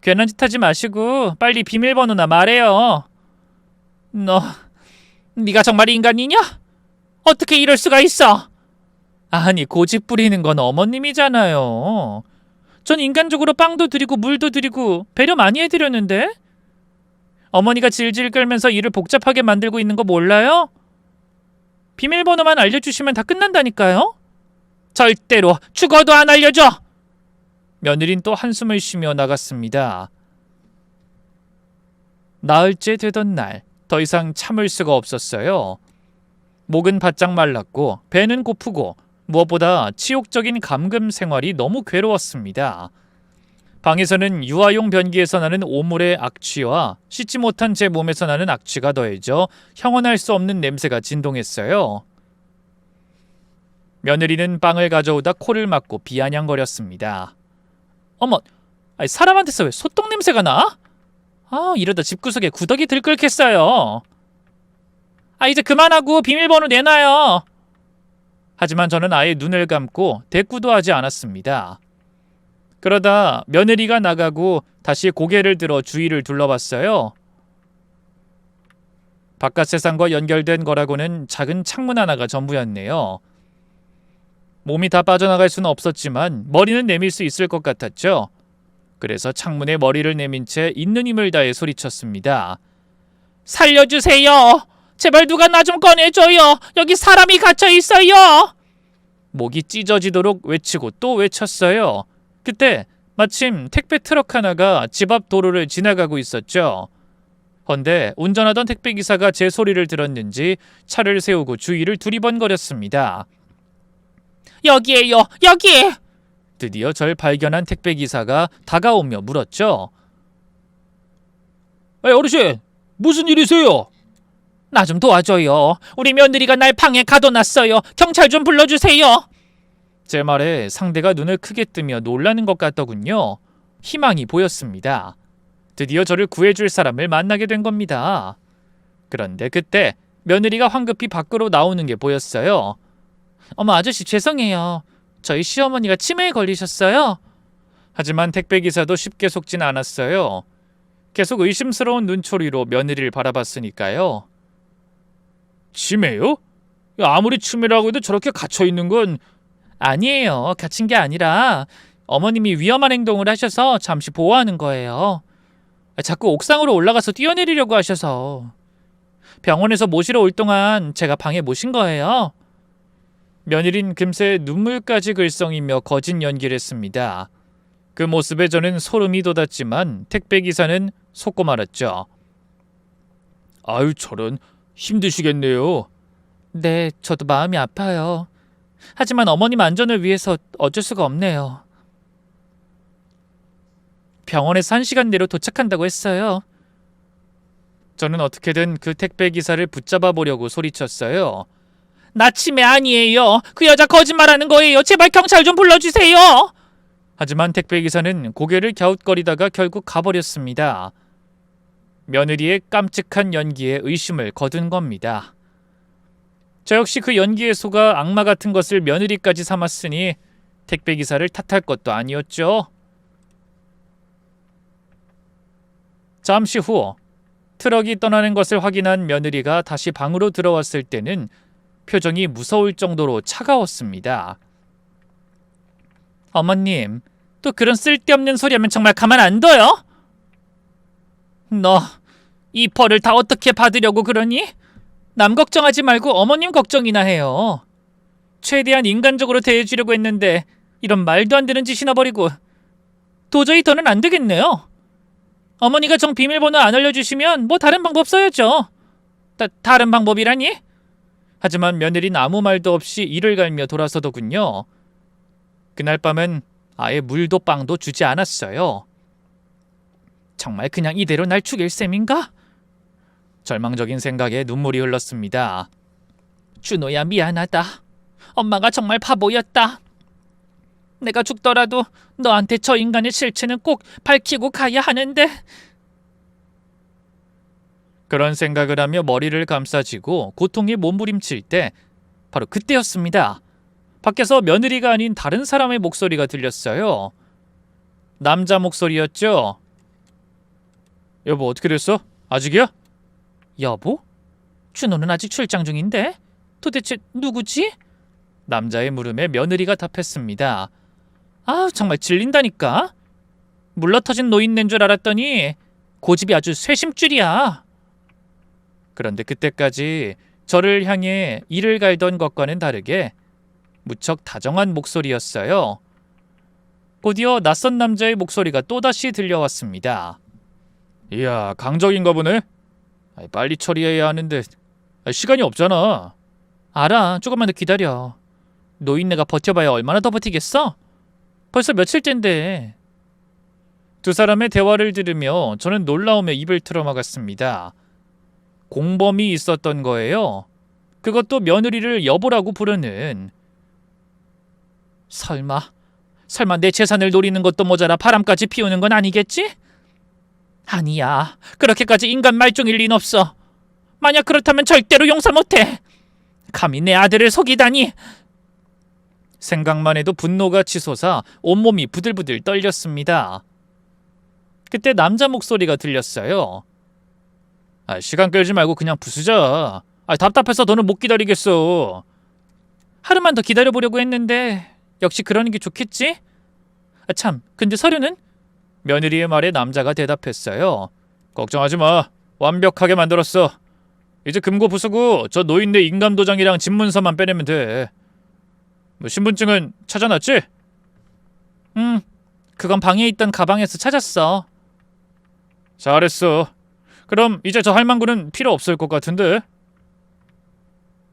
괜한 짓 하지 마시고 빨리 비밀번호나 말해요. 네가 정말 인간이냐? 어떻게 이럴 수가 있어? 아니, 고집 부리는 건 어머님이잖아요. 전 인간적으로 빵도 드리고 물도 드리고 배려 많이 해드렸는데? 어머니가 질질 끌면서 일을 복잡하게 만들고 있는 거 몰라요? 비밀번호만 알려주시면 다 끝난다니까요? 절대로 죽어도 안 알려줘! 며느린 또 한숨을 쉬며 나갔습니다. 나흘째 되던 날, 더 이상 참을 수가 없었어요. 목은 바짝 말랐고 배는 고프고 무엇보다 치욕적인 감금 생활이 너무 괴로웠습니다. 방에서는 유아용 변기에서 나는 오물의 악취와 씻지 못한 제 몸에서 나는 악취가 더해져 형언할 수 없는 냄새가 진동했어요. 며느리는 빵을 가져오다 코를 막고 비아냥거렸습니다. 어머, 사람한테서 왜 소똥 냄새가 나? 이러다 집구석에 구더기 들끓겠어요. 이제 그만하고 비밀번호 내놔요. 하지만 저는 아예 눈을 감고 대꾸도 하지 않았습니다. 그러다 며느리가 나가고 다시 고개를 들어 주위를 둘러봤어요. 바깥 세상과 연결된 거라고는 작은 창문 하나가 전부였네요. 몸이 다 빠져나갈 수는 없었지만 머리는 내밀 수 있을 것 같았죠. 그래서 창문에 머리를 내민 채 있는 힘을 다해 소리쳤습니다. 살려주세요! 제발 누가 나 좀 꺼내줘요! 여기 사람이 갇혀 있어요! 목이 찢어지도록 외치고 또 외쳤어요. 그때 마침 택배 트럭 하나가 집 앞 도로를 지나가고 있었죠. 헌데 운전하던 택배기사가 제 소리를 들었는지 차를 세우고 주위를 두리번거렸습니다. 여기에요! 여기! 드디어 절 발견한 택배기사가 다가오며 물었죠. 어르신, 무슨 일이세요? 나 좀 도와줘요. 우리 며느리가 날 방에 가둬놨어요. 경찰 좀 불러주세요. 제 말에 상대가 눈을 크게 뜨며 놀라는 것 같더군요. 희망이 보였습니다. 드디어 저를 구해줄 사람을 만나게 된 겁니다. 그런데 그때 며느리가 황급히 밖으로 나오는 게 보였어요. 어머, 아저씨 죄송해요. 저희 시어머니가 치매에 걸리셨어요. 하지만 택배기사도 쉽게 속진 않았어요. 계속 의심스러운 눈초리로 며느리를 바라봤으니까요. 치매요? 아무리 치매라고 해도 저렇게 갇혀있는 건... 아니에요. 갇힌 게 아니라 어머님이 위험한 행동을 하셔서 잠시 보호하는 거예요. 자꾸 옥상으로 올라가서 뛰어내리려고 하셔서. 병원에서 모시러 올 동안 제가 방에 모신 거예요. 며느린 금세 눈물까지 글썽이며 거짓 연기를 했습니다. 그 모습에 저는 소름이 돋았지만 택배기사는 속고 말았죠. 아유, 저런, 힘드시겠네요. 네, 저도 마음이 아파요. 하지만 어머님 안전을 위해서 어쩔 수가 없네요. 병원에서 1시간 내로 도착한다고 했어요. 저는 어떻게든 그 택배기사를 붙잡아 보려고 소리쳤어요. 나 치매 아니에요. 그 여자 거짓말하는 거예요. 제발 경찰 좀 불러주세요. 하지만 택배기사는 고개를 갸웃거리다가 결국 가버렸습니다. 며느리의 깜찍한 연기에 의심을 거둔 겁니다. 저 역시 그 연기에 속아 악마 같은 것을 며느리까지 삼았으니 택배기사를 탓할 것도 아니었죠. 잠시 후 트럭이 떠나는 것을 확인한 며느리가 다시 방으로 들어왔을 때는 표정이 무서울 정도로 차가웠습니다. 어머님, 또 그런 쓸데없는 소리 하면 정말 가만 안 둬요? 너 이 벌을 다 어떻게 받으려고 그러니? 남 걱정하지 말고 어머님 걱정이나 해요. 최대한 인간적으로 대해주려고 했는데 이런 말도 안 되는 짓이나 버리고 도저히 더는 안 되겠네요. 어머니가 정 비밀번호 안 알려주시면 뭐 다른 방법 써야죠. 다른 방법이라니? 하지만 며느리는 아무 말도 없이 이를 갈며 돌아서더군요. 그날 밤은 아예 물도 빵도 주지 않았어요. 정말 그냥 이대로 날 죽일 셈인가? 절망적인 생각에 눈물이 흘렀습니다. 준호야, 미안하다. 엄마가 정말 바보였다. 내가 죽더라도 너한테 저 인간의 실체는 꼭 밝히고 가야 하는데. 그런 생각을 하며 머리를 감싸쥐고 고통에 몸부림칠 때 바로 그때였습니다. 밖에서 며느리가 아닌 다른 사람의 목소리가 들렸어요. 남자 목소리였죠. 여보, 어떻게 됐어? 아직이야? 여보? 준호는 아직 출장 중인데? 도대체 누구지? 남자의 물음에 며느리가 답했습니다. 아, 정말 질린다니까. 물러터진 노인네인 줄 알았더니 고집이 아주 쇄심줄이야. 그런데 그때까지 저를 향해 이를 갈던 것과는 다르게 무척 다정한 목소리였어요. 곧이어 낯선 남자의 목소리가 또다시 들려왔습니다. 이야, 강적인가 보네. 빨리 처리해야 하는데 시간이 없잖아. 알아, 조금만 더 기다려. 노인네가 버텨봐야 얼마나 더 버티겠어? 벌써 며칠째인데. 두 사람의 대화를 들으며 저는 놀라움에 입을 틀어막았습니다. 공범이 있었던 거예요. 그것도 며느리를 여보라고 부르는. 설마 내 재산을 노리는 것도 모자라 바람까지 피우는 건 아니겠지? 아니야, 그렇게까지 인간 말종일 리는 없어. 만약 그렇다면 절대로 용서 못해. 감히 내 아들을 속이다니. 생각만 해도 분노가 치솟아 온몸이 부들부들 떨렸습니다. 그때 남자 목소리가 들렸어요. 시간 끌지 말고 그냥 부수자. 답답해서 더는 못 기다리겠어. 하루만 더 기다려보려고 했는데 역시 그러는 게 좋겠지? 참, 근데 서류는? 며느리의 말에 남자가 대답했어요. 걱정하지 마. 완벽하게 만들었어. 이제 금고 부수고 저 노인네 인감도장이랑 집문서만 빼내면 돼. 신분증은 찾아놨지? 그건 방에 있던 가방에서 찾았어. 잘했어. 그럼 이제 저 할망구는 필요 없을 것 같은데?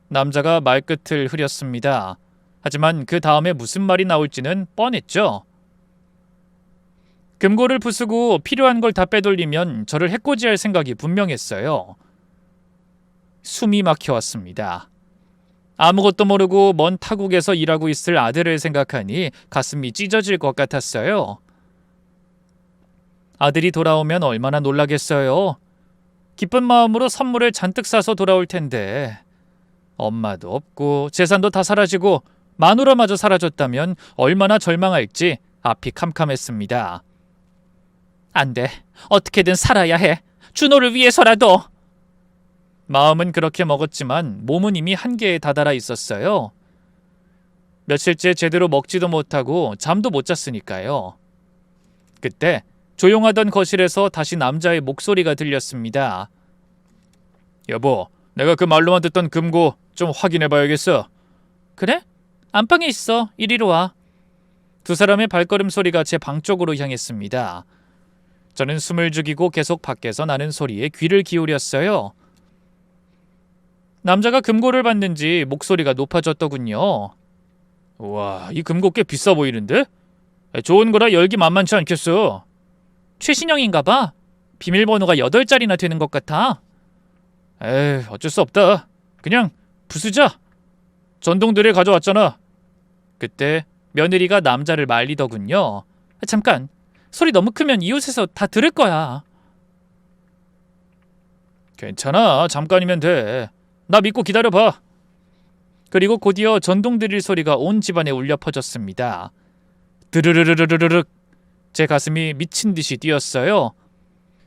남자가 말끝을 흐렸습니다. 하지만 그 다음에 무슨 말이 나올지는 뻔했죠. 금고를 부수고 필요한 걸 다 빼돌리면 저를 해코지할 생각이 분명했어요. 숨이 막혀왔습니다. 아무것도 모르고 먼 타국에서 일하고 있을 아들을 생각하니 가슴이 찢어질 것 같았어요. 아들이 돌아오면 얼마나 놀라겠어요. 기쁜 마음으로 선물을 잔뜩 사서 돌아올 텐데 엄마도 없고 재산도 다 사라지고 마누라마저 사라졌다면 얼마나 절망할지 앞이 캄캄했습니다. 안 돼. 어떻게든 살아야 해. 준호를 위해서라도. 마음은 그렇게 먹었지만 몸은 이미 한계에 다다라 있었어요. 며칠째 제대로 먹지도 못하고 잠도 못 잤으니까요. 그때 조용하던 거실에서 다시 남자의 목소리가 들렸습니다. 여보, 내가 그 말로만 듣던 금고 좀 확인해봐야겠어. 그래? 안방에 있어. 이리로 와. 두 사람의 발걸음 소리가 제 방 쪽으로 향했습니다. 저는 숨을 죽이고 계속 밖에서 나는 소리에 귀를 기울였어요. 남자가 금고를 봤는지 목소리가 높아졌더군요. 우와, 이 금고 꽤 비싸 보이는데? 좋은 거라 열기 만만치 않겠어. 최신형인가 봐. 비밀번호가 8자리나 되는 것 같아. 에이, 어쩔 수 없다. 그냥 부수자. 전동드릴 가져왔잖아. 그때 며느리가 남자를 말리더군요. 잠깐, 소리 너무 크면 이웃에서 다 들을 거야. 괜찮아, 잠깐이면 돼. 나 믿고 기다려봐. 그리고 곧이어 전동드릴 소리가 온 집안에 울려 퍼졌습니다. 드르르르르르륵. 제 가슴이 미친 듯이 뛰었어요.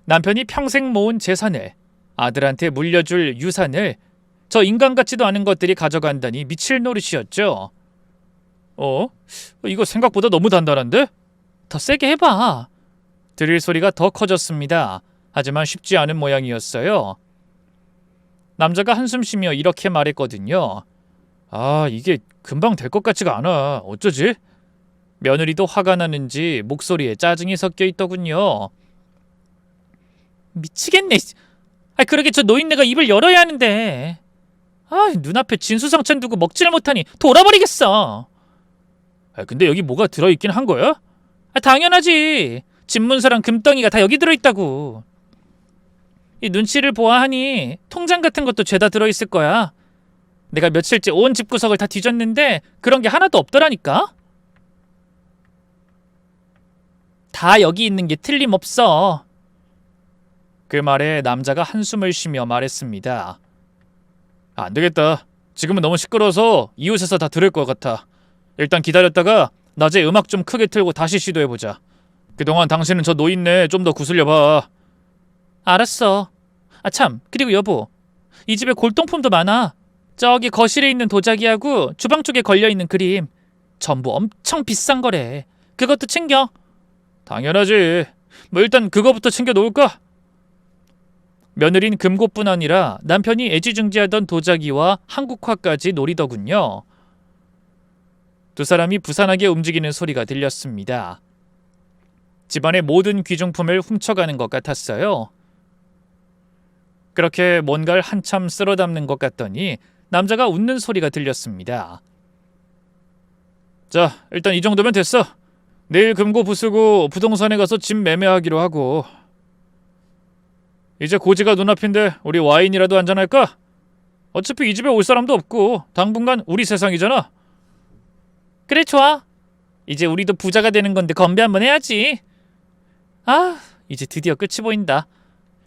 남편이 평생 모은 재산을, 아들한테 물려줄 유산을 저 인간 같지도 않은 것들이 가져간다니 미칠 노릇이었죠. 이거 생각보다 너무 단단한데? 더 세게 해봐. 드릴 소리가 더 커졌습니다. 하지만 쉽지 않은 모양이었어요. 남자가 한숨 쉬며 이렇게 말했거든요. 아, 이게 금방 될 것 같지가 않아. 어쩌지? 며느리도 화가 나는지 목소리에 짜증이 섞여 있더군요. 미치겠네. 아, 그러게 저 노인네가 입을 열어야 하는데. 아, 눈앞에 진수성찬 두고 먹지를 못하니 돌아버리겠어. 아, 근데 여기 뭐가 들어있긴 한 거야? 아, 당연하지. 집문서랑 금덩이가 다 여기 들어있다고. 이 눈치를 보아하니 통장 같은 것도 죄다 들어있을 거야. 내가 며칠째 온 집구석을 다 뒤졌는데 그런 게 하나도 없더라니까. 다 여기 있는 게 틀림없어. 그 말에 남자가 한숨을 쉬며 말했습니다. 안 되겠다. 지금은 너무 시끄러워서 이웃에서 다 들을 것 같아. 일단 기다렸다가 낮에 음악 좀 크게 틀고 다시 시도해보자. 그동안 당신은 저 노인네 좀 더 구슬려봐. 알았어. 아 참, 그리고 여보, 이 집에 골동품도 많아. 저기 거실에 있는 도자기하고 주방 쪽에 걸려있는 그림 전부 엄청 비싼 거래. 그것도 챙겨. 당연하지. 뭐 일단 그거부터 챙겨 놓을까? 며느린 금고뿐 아니라 남편이 애지중지하던 도자기와 한국화까지 노리더군요. 두 사람이 부산하게 움직이는 소리가 들렸습니다. 집안의 모든 귀중품을 훔쳐가는 것 같았어요. 그렇게 뭔가를 한참 쓸어 담는 것 같더니 남자가 웃는 소리가 들렸습니다. 자, 일단 이 정도면 됐어. 내일 금고 부수고 부동산에 가서 집 매매하기로 하고. 이제 고지가 눈앞인데 우리 와인이라도 한잔할까? 어차피 이 집에 올 사람도 없고 당분간 우리 세상이잖아. 그래, 좋아. 이제 우리도 부자가 되는 건데 건배 한번 해야지. 아, 이제 드디어 끝이 보인다.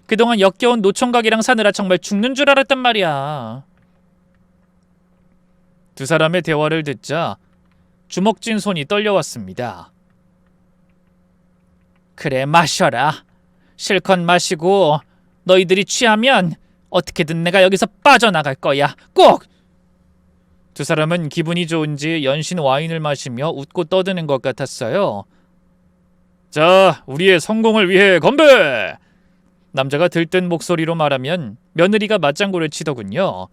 그동안 역겨운 노총각이랑 사느라 정말 죽는 줄 알았단 말이야. 두 사람의 대화를 듣자 주먹쥔 손이 떨려왔습니다. 그래, 마셔라. 실컷 마시고 너희들이 취하면 어떻게든 내가 여기서 빠져나갈 거야. 꼭! 두 사람은 기분이 좋은지 연신 와인을 마시며 웃고 떠드는 것 같았어요. 자, 우리의 성공을 위해 건배! 남자가 들뜬 목소리로 말하면 며느리가 맞장구를 치더군요.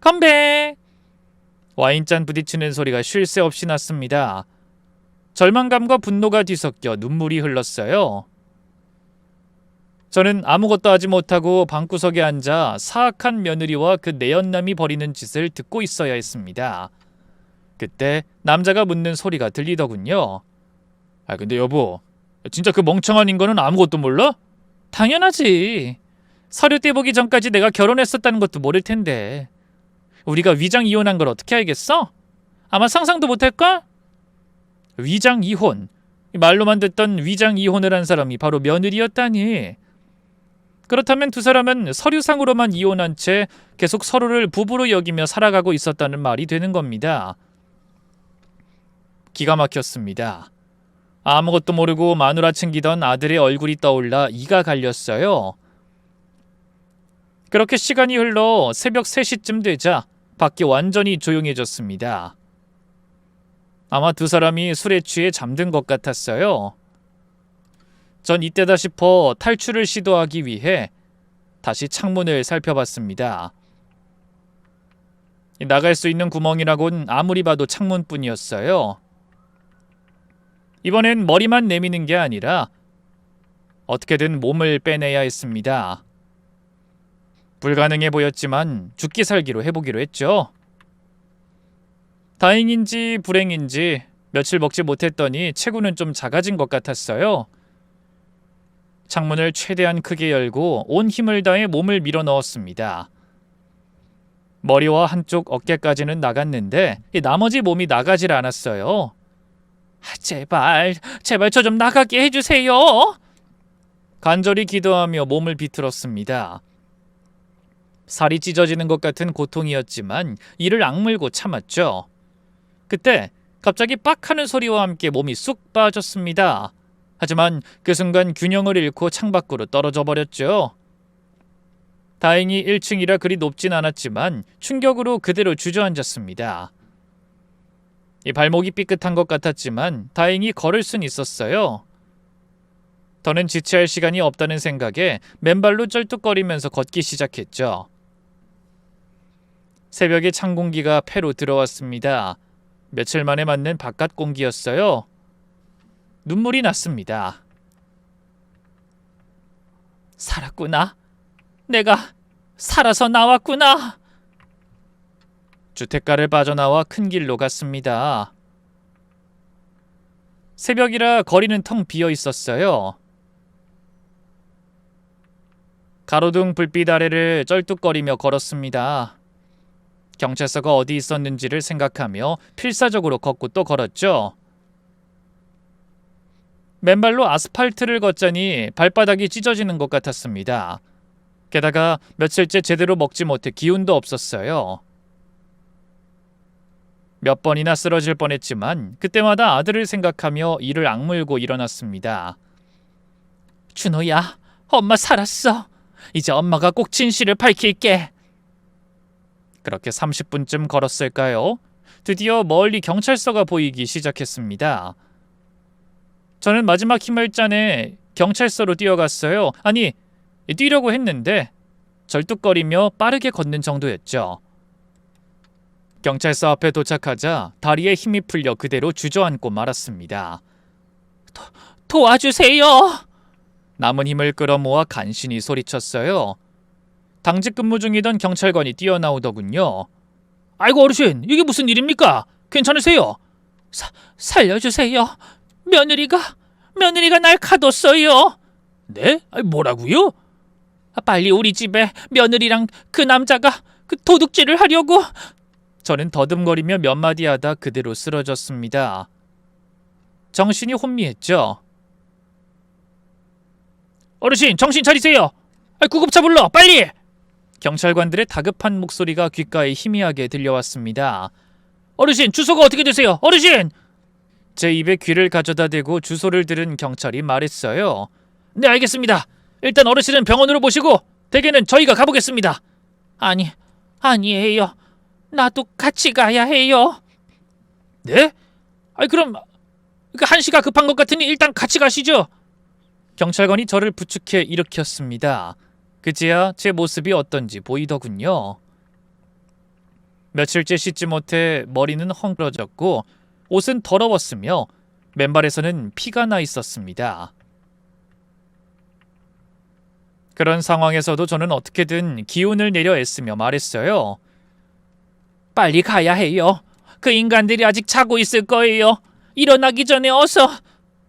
건배! 와인잔 부딪히는 소리가 쉴 새 없이 났습니다. 절망감과 분노가 뒤섞여 눈물이 흘렀어요. 저는 아무것도 하지 못하고 방구석에 앉아 사악한 며느리와 그 내연남이 벌이는 짓을 듣고 있어야 했습니다. 그때 남자가 묻는 소리가 들리더군요. 아, 근데 여보, 진짜 그 멍청한 인간은 아무것도 몰라? 당연하지. 서류 떼보기 전까지 내가 결혼했었다는 것도 모를 텐데. 우리가 위장 이혼한 걸 어떻게 알겠어? 아마 상상도 못할걸? 위장 이혼. 말로만 듣던 위장 이혼을 한 사람이 바로 며느리였다니. 그렇다면 두 사람은 서류상으로만 이혼한 채 계속 서로를 부부로 여기며 살아가고 있었다는 말이 되는 겁니다. 기가 막혔습니다. 아무것도 모르고 마누라 챙기던 아들의 얼굴이 떠올라 이가 갈렸어요. 그렇게 시간이 흘러 새벽 3시쯤 되자 밖이 완전히 조용해졌습니다. 아마 두 사람이 술에 취해 잠든 것 같았어요. 전 이때다 싶어 탈출을 시도하기 위해 다시 창문을 살펴봤습니다. 나갈 수 있는 구멍이라곤 아무리 봐도 창문뿐이었어요. 이번엔 머리만 내미는 게 아니라 어떻게든 몸을 빼내야 했습니다. 불가능해 보였지만 죽기 살기로 해보기로 했죠. 다행인지 불행인지 며칠 먹지 못했더니 체구는 좀 작아진 것 같았어요. 창문을 최대한 크게 열고 온 힘을 다해 몸을 밀어 넣었습니다. 머리와 한쪽 어깨까지는 나갔는데 나머지 몸이 나가질 않았어요. 제발 저 좀 나가게 해주세요. 간절히 기도하며 몸을 비틀었습니다. 살이 찢어지는 것 같은 고통이었지만 이를 악물고 참았죠. 그때 갑자기 빡 하는 소리와 함께 몸이 쑥 빠졌습니다. 하지만 그 순간 균형을 잃고 창밖으로 떨어져 버렸죠. 다행히 1층이라 그리 높진 않았지만 충격으로 그대로 주저앉았습니다. 이 발목이 삐끗한 것 같았지만 다행히 걸을 순 있었어요. 더는 지체할 시간이 없다는 생각에 맨발로 쩔뚝거리면서 걷기 시작했죠. 새벽에 찬 공기가 폐로 들어왔습니다. 며칠 만에 맞는 바깥 공기였어요. 눈물이 났습니다. 살았구나. 내가 살아서 나왔구나. 주택가를 빠져나와 큰 길로 갔습니다. 새벽이라 거리는 텅 비어 있었어요. 가로등 불빛 아래를 쩔뚝거리며 걸었습니다. 경찰서가 어디 있었는지를 생각하며 필사적으로 걷고 또 걸었죠. 맨발로 아스팔트를 걷자니 발바닥이 찢어지는 것 같았습니다. 게다가 며칠째 제대로 먹지 못해 기운도 없었어요. 몇 번이나 쓰러질 뻔했지만 그때마다 아들을 생각하며 이를 악물고 일어났습니다. 준호야, 엄마 살았어. 이제 엄마가 꼭 진실을 밝힐게. 그렇게 30분쯤 걸었을까요? 드디어 멀리 경찰서가 보이기 시작했습니다. 저는 마지막 힘을 짜내 경찰서로 뛰어갔어요. 아니, 뛰려고 했는데 절뚝거리며 빠르게 걷는 정도였죠. 경찰서 앞에 도착하자 다리에 힘이 풀려 그대로 주저앉고 말았습니다. 도와주세요! 남은 힘을 끌어모아 간신히 소리쳤어요. 당직 근무 중이던 경찰관이 뛰어나오더군요. 아이고 어르신, 이게 무슨 일입니까? 괜찮으세요? 살려주세요. 며느리가 날 가뒀어요. 네? 뭐라고요? 빨리 우리 집에 며느리랑 그 남자가 도둑질을 하려고. 저는 더듬거리며 몇 마디 하다 그대로 쓰러졌습니다. 정신이 혼미했죠. 어르신, 정신 차리세요. 구급차 불러, 빨리! 경찰관들의 다급한 목소리가 귓가에 희미하게 들려왔습니다. 어르신, 주소가 어떻게 되세요? 어르신! 제 입에 귀를 가져다 대고 주소를 들은 경찰이 말했어요. 네, 알겠습니다. 일단 어르신은 병원으로 모시고 대개는 저희가 가보겠습니다. 아니에요. 나도 같이 가야 해요. 네? 그럼 한시가 급한 것 같으니 일단 같이 가시죠. 경찰관이 저를 부축해 일으켰습니다. 그제야 제 모습이 어떤지 보이더군요. 며칠째 씻지 못해 머리는 헝클어졌고 옷은 더러웠으며 맨발에서는 피가 나 있었습니다. 그런 상황에서도 저는 어떻게든 기운을 내려 애쓰며 말했어요. 빨리 가야 해요. 그 인간들이 아직 자고 있을 거예요. 일어나기 전에 어서.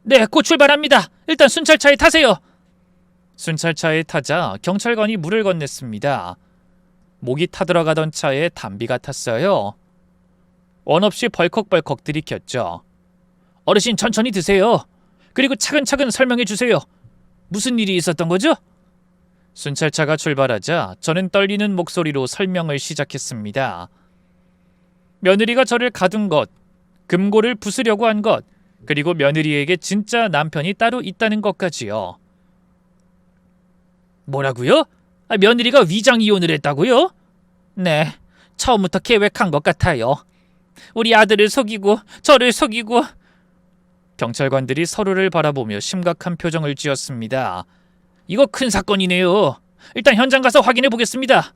네, 곧 출발합니다. 일단 순찰차에 타세요. 순찰차에 타자 경찰관이 물을 건넸습니다. 목이 타들어가던 차에 담비가 탔어요. 원 없이 벌컥벌컥 들이켰죠. 어르신, 천천히 드세요. 그리고 차근차근 설명해 주세요. 무슨 일이 있었던 거죠? 순찰차가 출발하자 저는 떨리는 목소리로 설명을 시작했습니다. 며느리가 저를 가둔 것, 금고를 부수려고 한 것, 그리고 며느리에게 진짜 남편이 따로 있다는 것까지요. 뭐라고요? 며느리가 위장 이혼을 했다고요? 네, 처음부터 계획한 것 같아요. 우리 아들을 속이고 저를 속이고. 경찰관들이 서로를 바라보며 심각한 표정을 지었습니다. 이거 큰 사건이네요. 일단 현장 가서 확인해 보겠습니다.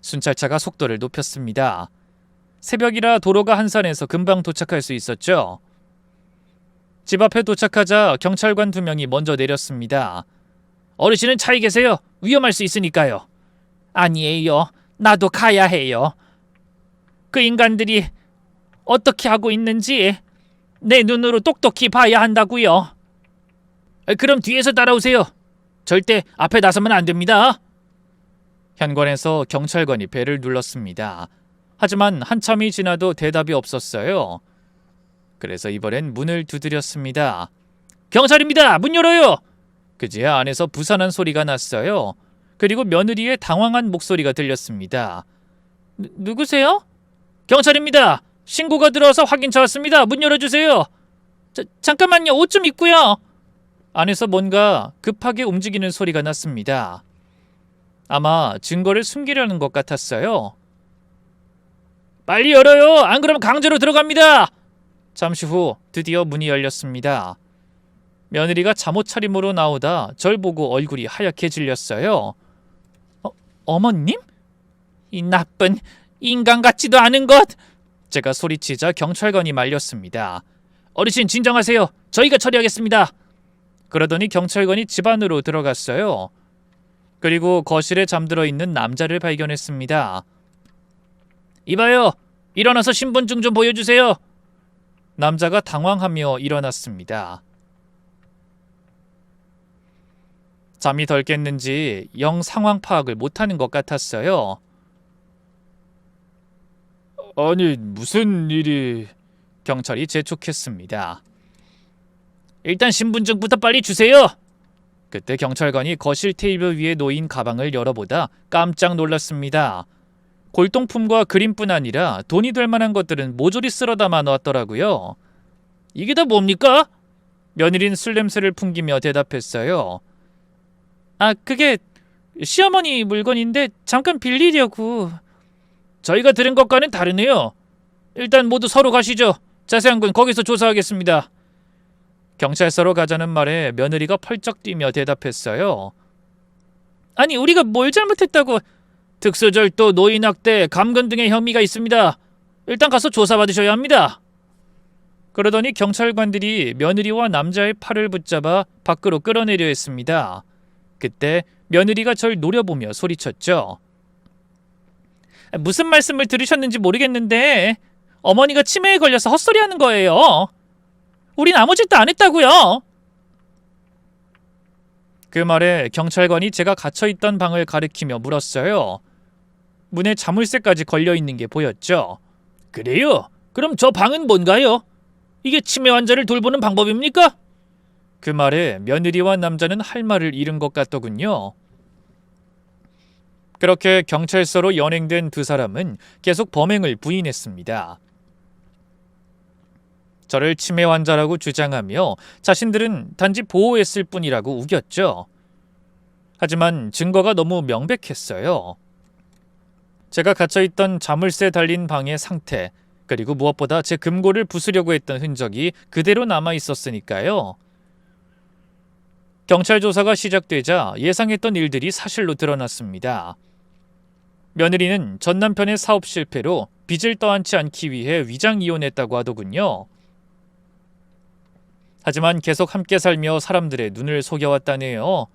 순찰차가 속도를 높였습니다. 새벽이라 도로가 한산해서 금방 도착할 수 있었죠. 집 앞에 도착하자 경찰관 2명이 먼저 내렸습니다. 어르신은 차에 계세요. 위험할 수 있으니까요. 아니에요. 나도 가야 해요. 그 인간들이 어떻게 하고 있는지 내 눈으로 똑똑히 봐야 한다고요. 그럼 뒤에서 따라오세요. 절대 앞에 나서면 안 됩니다. 현관에서 경찰관이 벨을 눌렀습니다. 하지만 한참이 지나도 대답이 없었어요. 그래서 이번엔 문을 두드렸습니다. 경찰입니다. 문 열어요. 그제야 안에서 부산한 소리가 났어요. 그리고 며느리의 당황한 목소리가 들렸습니다. 누구세요? 경찰입니다. 신고가 들어와서 확인차 왔습니다. 문 열어주세요. 잠깐만요. 옷 좀 입고요. 안에서 뭔가 급하게 움직이는 소리가 났습니다. 아마 증거를 숨기려는 것 같았어요. 빨리 열어요. 안 그러면 강제로 들어갑니다. 잠시 후 드디어 문이 열렸습니다. 며느리가 잠옷 차림으로 나오다 절 보고 얼굴이 하얗게 질렸어요. 어머님? 이 나쁜 인간 같지도 않은 것! 제가 소리치자 경찰관이 말렸습니다. 어르신 진정하세요. 저희가 처리하겠습니다. 그러더니 경찰관이 집 안으로 들어갔어요. 그리고 거실에 잠들어 있는 남자를 발견했습니다. 이봐요. 일어나서 신분증 좀 보여주세요. 남자가 당황하며 일어났습니다. 잠이 덜 깼는지 영 상황 파악을 못하는 것 같았어요. 아니, 무슨 일이... 경찰이 재촉했습니다. 일단 신분증부터 빨리 주세요. 그때 경찰관이 거실 테이블 위에 놓인 가방을 열어보다 깜짝 놀랐습니다. 골동품과 그림뿐 아니라 돈이 될 만한 것들은 모조리 쓸어 담아 놨더라고요. 이게 다 뭡니까? 며느리는 술 냄새를 풍기며 대답했어요. 그게 시어머니 물건인데 잠깐 빌리려고. 저희가 들은 것과는 다르네요. 일단 모두 서로 가시죠. 자세한 건 거기서 조사하겠습니다. 경찰서로 가자는 말에 며느리가 펄쩍 뛰며 대답했어요. 아니, 우리가 뭘 잘못했다고. 특수절도, 노인학대, 감금 등의 혐의가 있습니다. 일단 가서 조사받으셔야 합니다. 그러더니 경찰관들이 며느리와 남자의 팔을 붙잡아 밖으로 끌어내려 했습니다. 그때 며느리가 절 노려보며 소리쳤죠. 무슨 말씀을 들으셨는지 모르겠는데 어머니가 치매에 걸려서 헛소리하는 거예요. 우린 아무 짓도 안 했다고요. 그 말에 경찰관이 제가 갇혀있던 방을 가리키며 물었어요. 문에 자물쇠까지 걸려있는 게 보였죠. 그래요? 그럼 저 방은 뭔가요? 이게 치매 환자를 돌보는 방법입니까? 그 말에 며느리와 남자는 할 말을 잃은 것 같더군요. 그렇게 경찰서로 연행된 두 사람은 계속 범행을 부인했습니다. 저를 치매 환자라고 주장하며 자신들은 단지 보호했을 뿐이라고 우겼죠. 하지만 증거가 너무 명백했어요. 제가 갇혀있던 자물쇠 달린 방의 상태, 그리고 무엇보다 제 금고를 부수려고 했던 흔적이 그대로 남아있었으니까요. 경찰 조사가 시작되자 예상했던 일들이 사실로 드러났습니다. 며느리는 전 남편의 사업 실패로 빚을 떠안지 않기 위해 위장 이혼했다고 하더군요. 하지만 계속 함께 살며 사람들의 눈을 속여왔다네요.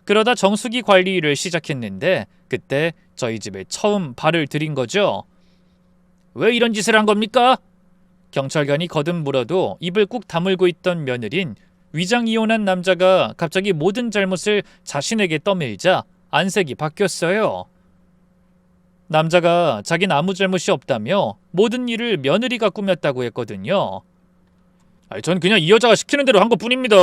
그러다 정수기 관리 일을 시작했는데 그때 저희 집에 처음 발을 들인 거죠. 왜 이런 짓을 한 겁니까? 경찰관이 거듭 물어도 입을 꾹 다물고 있던 며느린 위장 이혼한 남자가 갑자기 모든 잘못을 자신에게 떠밀자 안색이 바뀌었어요. 남자가 자긴 아무 잘못이 없다며 모든 일을 며느리가 꾸몄다고 했거든요. 전 그냥 이 여자가 시키는 대로 한 것뿐입니다.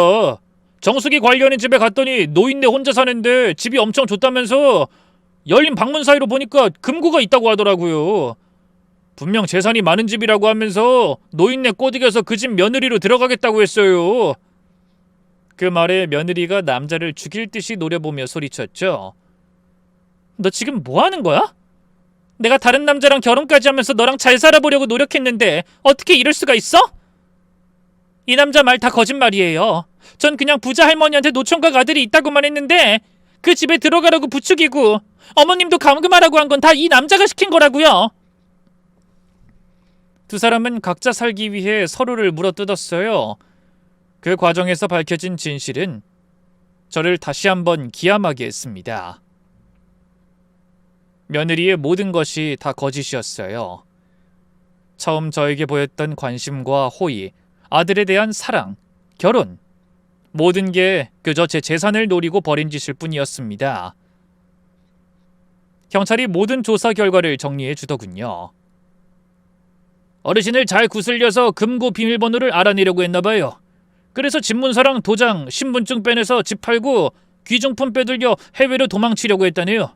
정수기 관리하는 집에 갔더니 노인네 혼자 사는데 집이 엄청 좋다면서 열린 방문 사이로 보니까 금고가 있다고 하더라고요. 분명 재산이 많은 집이라고 하면서 노인네 꼬드겨서 그 집 며느리로 들어가겠다고 했어요. 그 말에 며느리가 남자를 죽일 듯이 노려보며 소리쳤죠. 너 지금 뭐 하는 거야? 내가 다른 남자랑 결혼까지 하면서 너랑 잘 살아보려고 노력했는데 어떻게 이럴 수가 있어? 이 남자 말 다 거짓말이에요. 전 그냥 부자 할머니한테 노총각 아들이 있다고만 했는데 그 집에 들어가라고 부추기고 어머님도 감금하라고 한 건 다 이 남자가 시킨 거라고요. 두 사람은 각자 살기 위해 서로를 물어뜯었어요. 그 과정에서 밝혀진 진실은 저를 다시 한번 기함하게 했습니다. 며느리의 모든 것이 다 거짓이었어요. 처음 저에게 보였던 관심과 호의, 아들에 대한 사랑, 결혼, 모든 게 그저 제 재산을 노리고 벌인 짓일 뿐이었습니다. 경찰이 모든 조사 결과를 정리해 주더군요. 어르신을 잘 구슬려서 금고 비밀번호를 알아내려고 했나봐요. 그래서 집문서랑 도장, 신분증 빼내서 집 팔고 귀중품 빼들려 해외로 도망치려고 했다네요.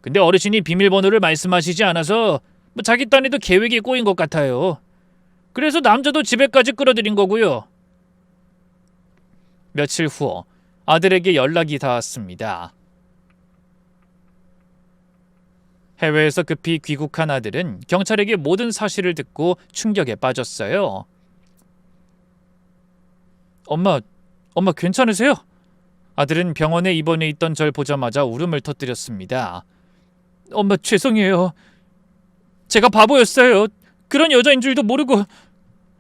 근데 어르신이 비밀번호를 말씀하시지 않아서 자기 딴에도 계획이 꼬인 것 같아요. 그래서 남자도 집에까지 끌어들인 거고요. 며칠 후 아들에게 연락이 닿았습니다. 해외에서 급히 귀국한 아들은 경찰에게 모든 사실을 듣고 충격에 빠졌어요. 엄마, 엄마 괜찮으세요? 아들은 병원에 입원해 있던 절 보자마자 울음을 터뜨렸습니다. 엄마 죄송해요. 제가 바보였어요. 그런 여자인 줄도 모르고.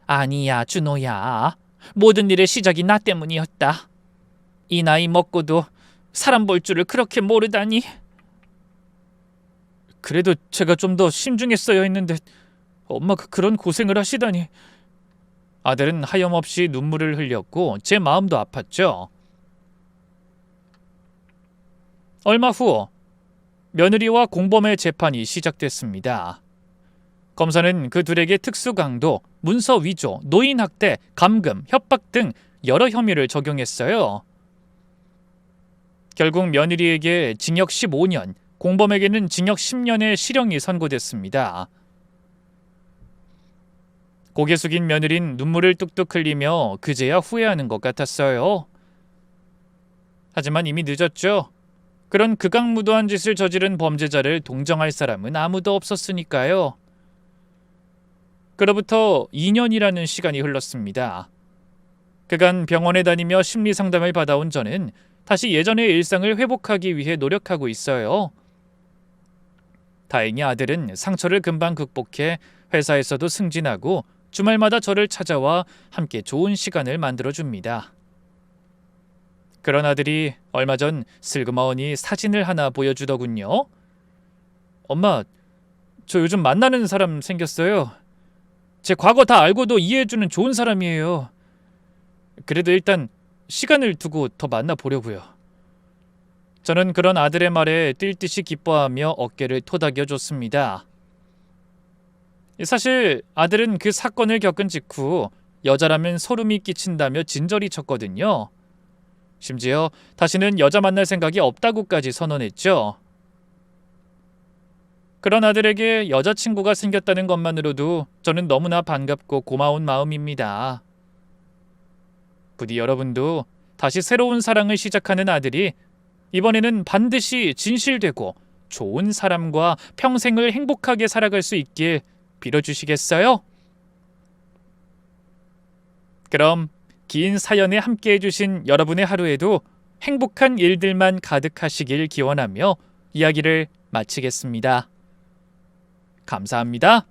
아니야, 준호야. 모든 일의 시작이 나 때문이었다. 이 나이 먹고도 사람 볼 줄을 그렇게 모르다니. 그래도 제가 좀 더 신중했어야 했는데 엄마가 그런 고생을 하시다니. 아들은 하염없이 눈물을 흘렸고 제 마음도 아팠죠. 얼마 후 며느리와 공범의 재판이 시작됐습니다. 검사는 그 둘에게 특수강도, 문서 위조, 노인학대, 감금, 협박 등 여러 혐의를 적용했어요. 결국 며느리에게 징역 15년, 공범에게는 징역 10년의 실형이 선고됐습니다. 고개 숙인 며느린 눈물을 뚝뚝 흘리며 그제야 후회하는 것 같았어요. 하지만 이미 늦었죠. 그런 극악무도한 짓을 저지른 범죄자를 동정할 사람은 아무도 없었으니까요. 그로부터 2년이라는 시간이 흘렀습니다. 그간 병원에 다니며 심리 상담을 받아온 저는 다시 예전의 일상을 회복하기 위해 노력하고 있어요. 다행히 아들은 상처를 금방 극복해 회사에서도 승진하고 주말마다 저를 찾아와 함께 좋은 시간을 만들어줍니다. 그런 아들이 얼마 전 슬그머니 사진을 하나 보여주더군요. 엄마, 저 요즘 만나는 사람 생겼어요. 제 과거 다 알고도 이해해주는 좋은 사람이에요. 그래도 일단 시간을 두고 더 만나보려고요. 저는 그런 아들의 말에 뛸 듯이 기뻐하며 어깨를 토닥여줬습니다. 사실 아들은 그 사건을 겪은 직후 여자라면 소름이 끼친다며 진저리 쳤거든요. 심지어 다시는 여자 만날 생각이 없다고까지 선언했죠. 그런 아들에게 여자친구가 생겼다는 것만으로도 저는 너무나 반갑고 고마운 마음입니다. 부디 여러분도 다시 새로운 사랑을 시작하는 아들이 이번에는 반드시 진실되고 좋은 사람과 평생을 행복하게 살아갈 수 있길 빌어주시겠어요? 그럼 긴 사연에 함께 해주신 여러분의 하루에도 행복한 일들만 가득하시길 기원하며 이야기를 마치겠습니다. 감사합니다.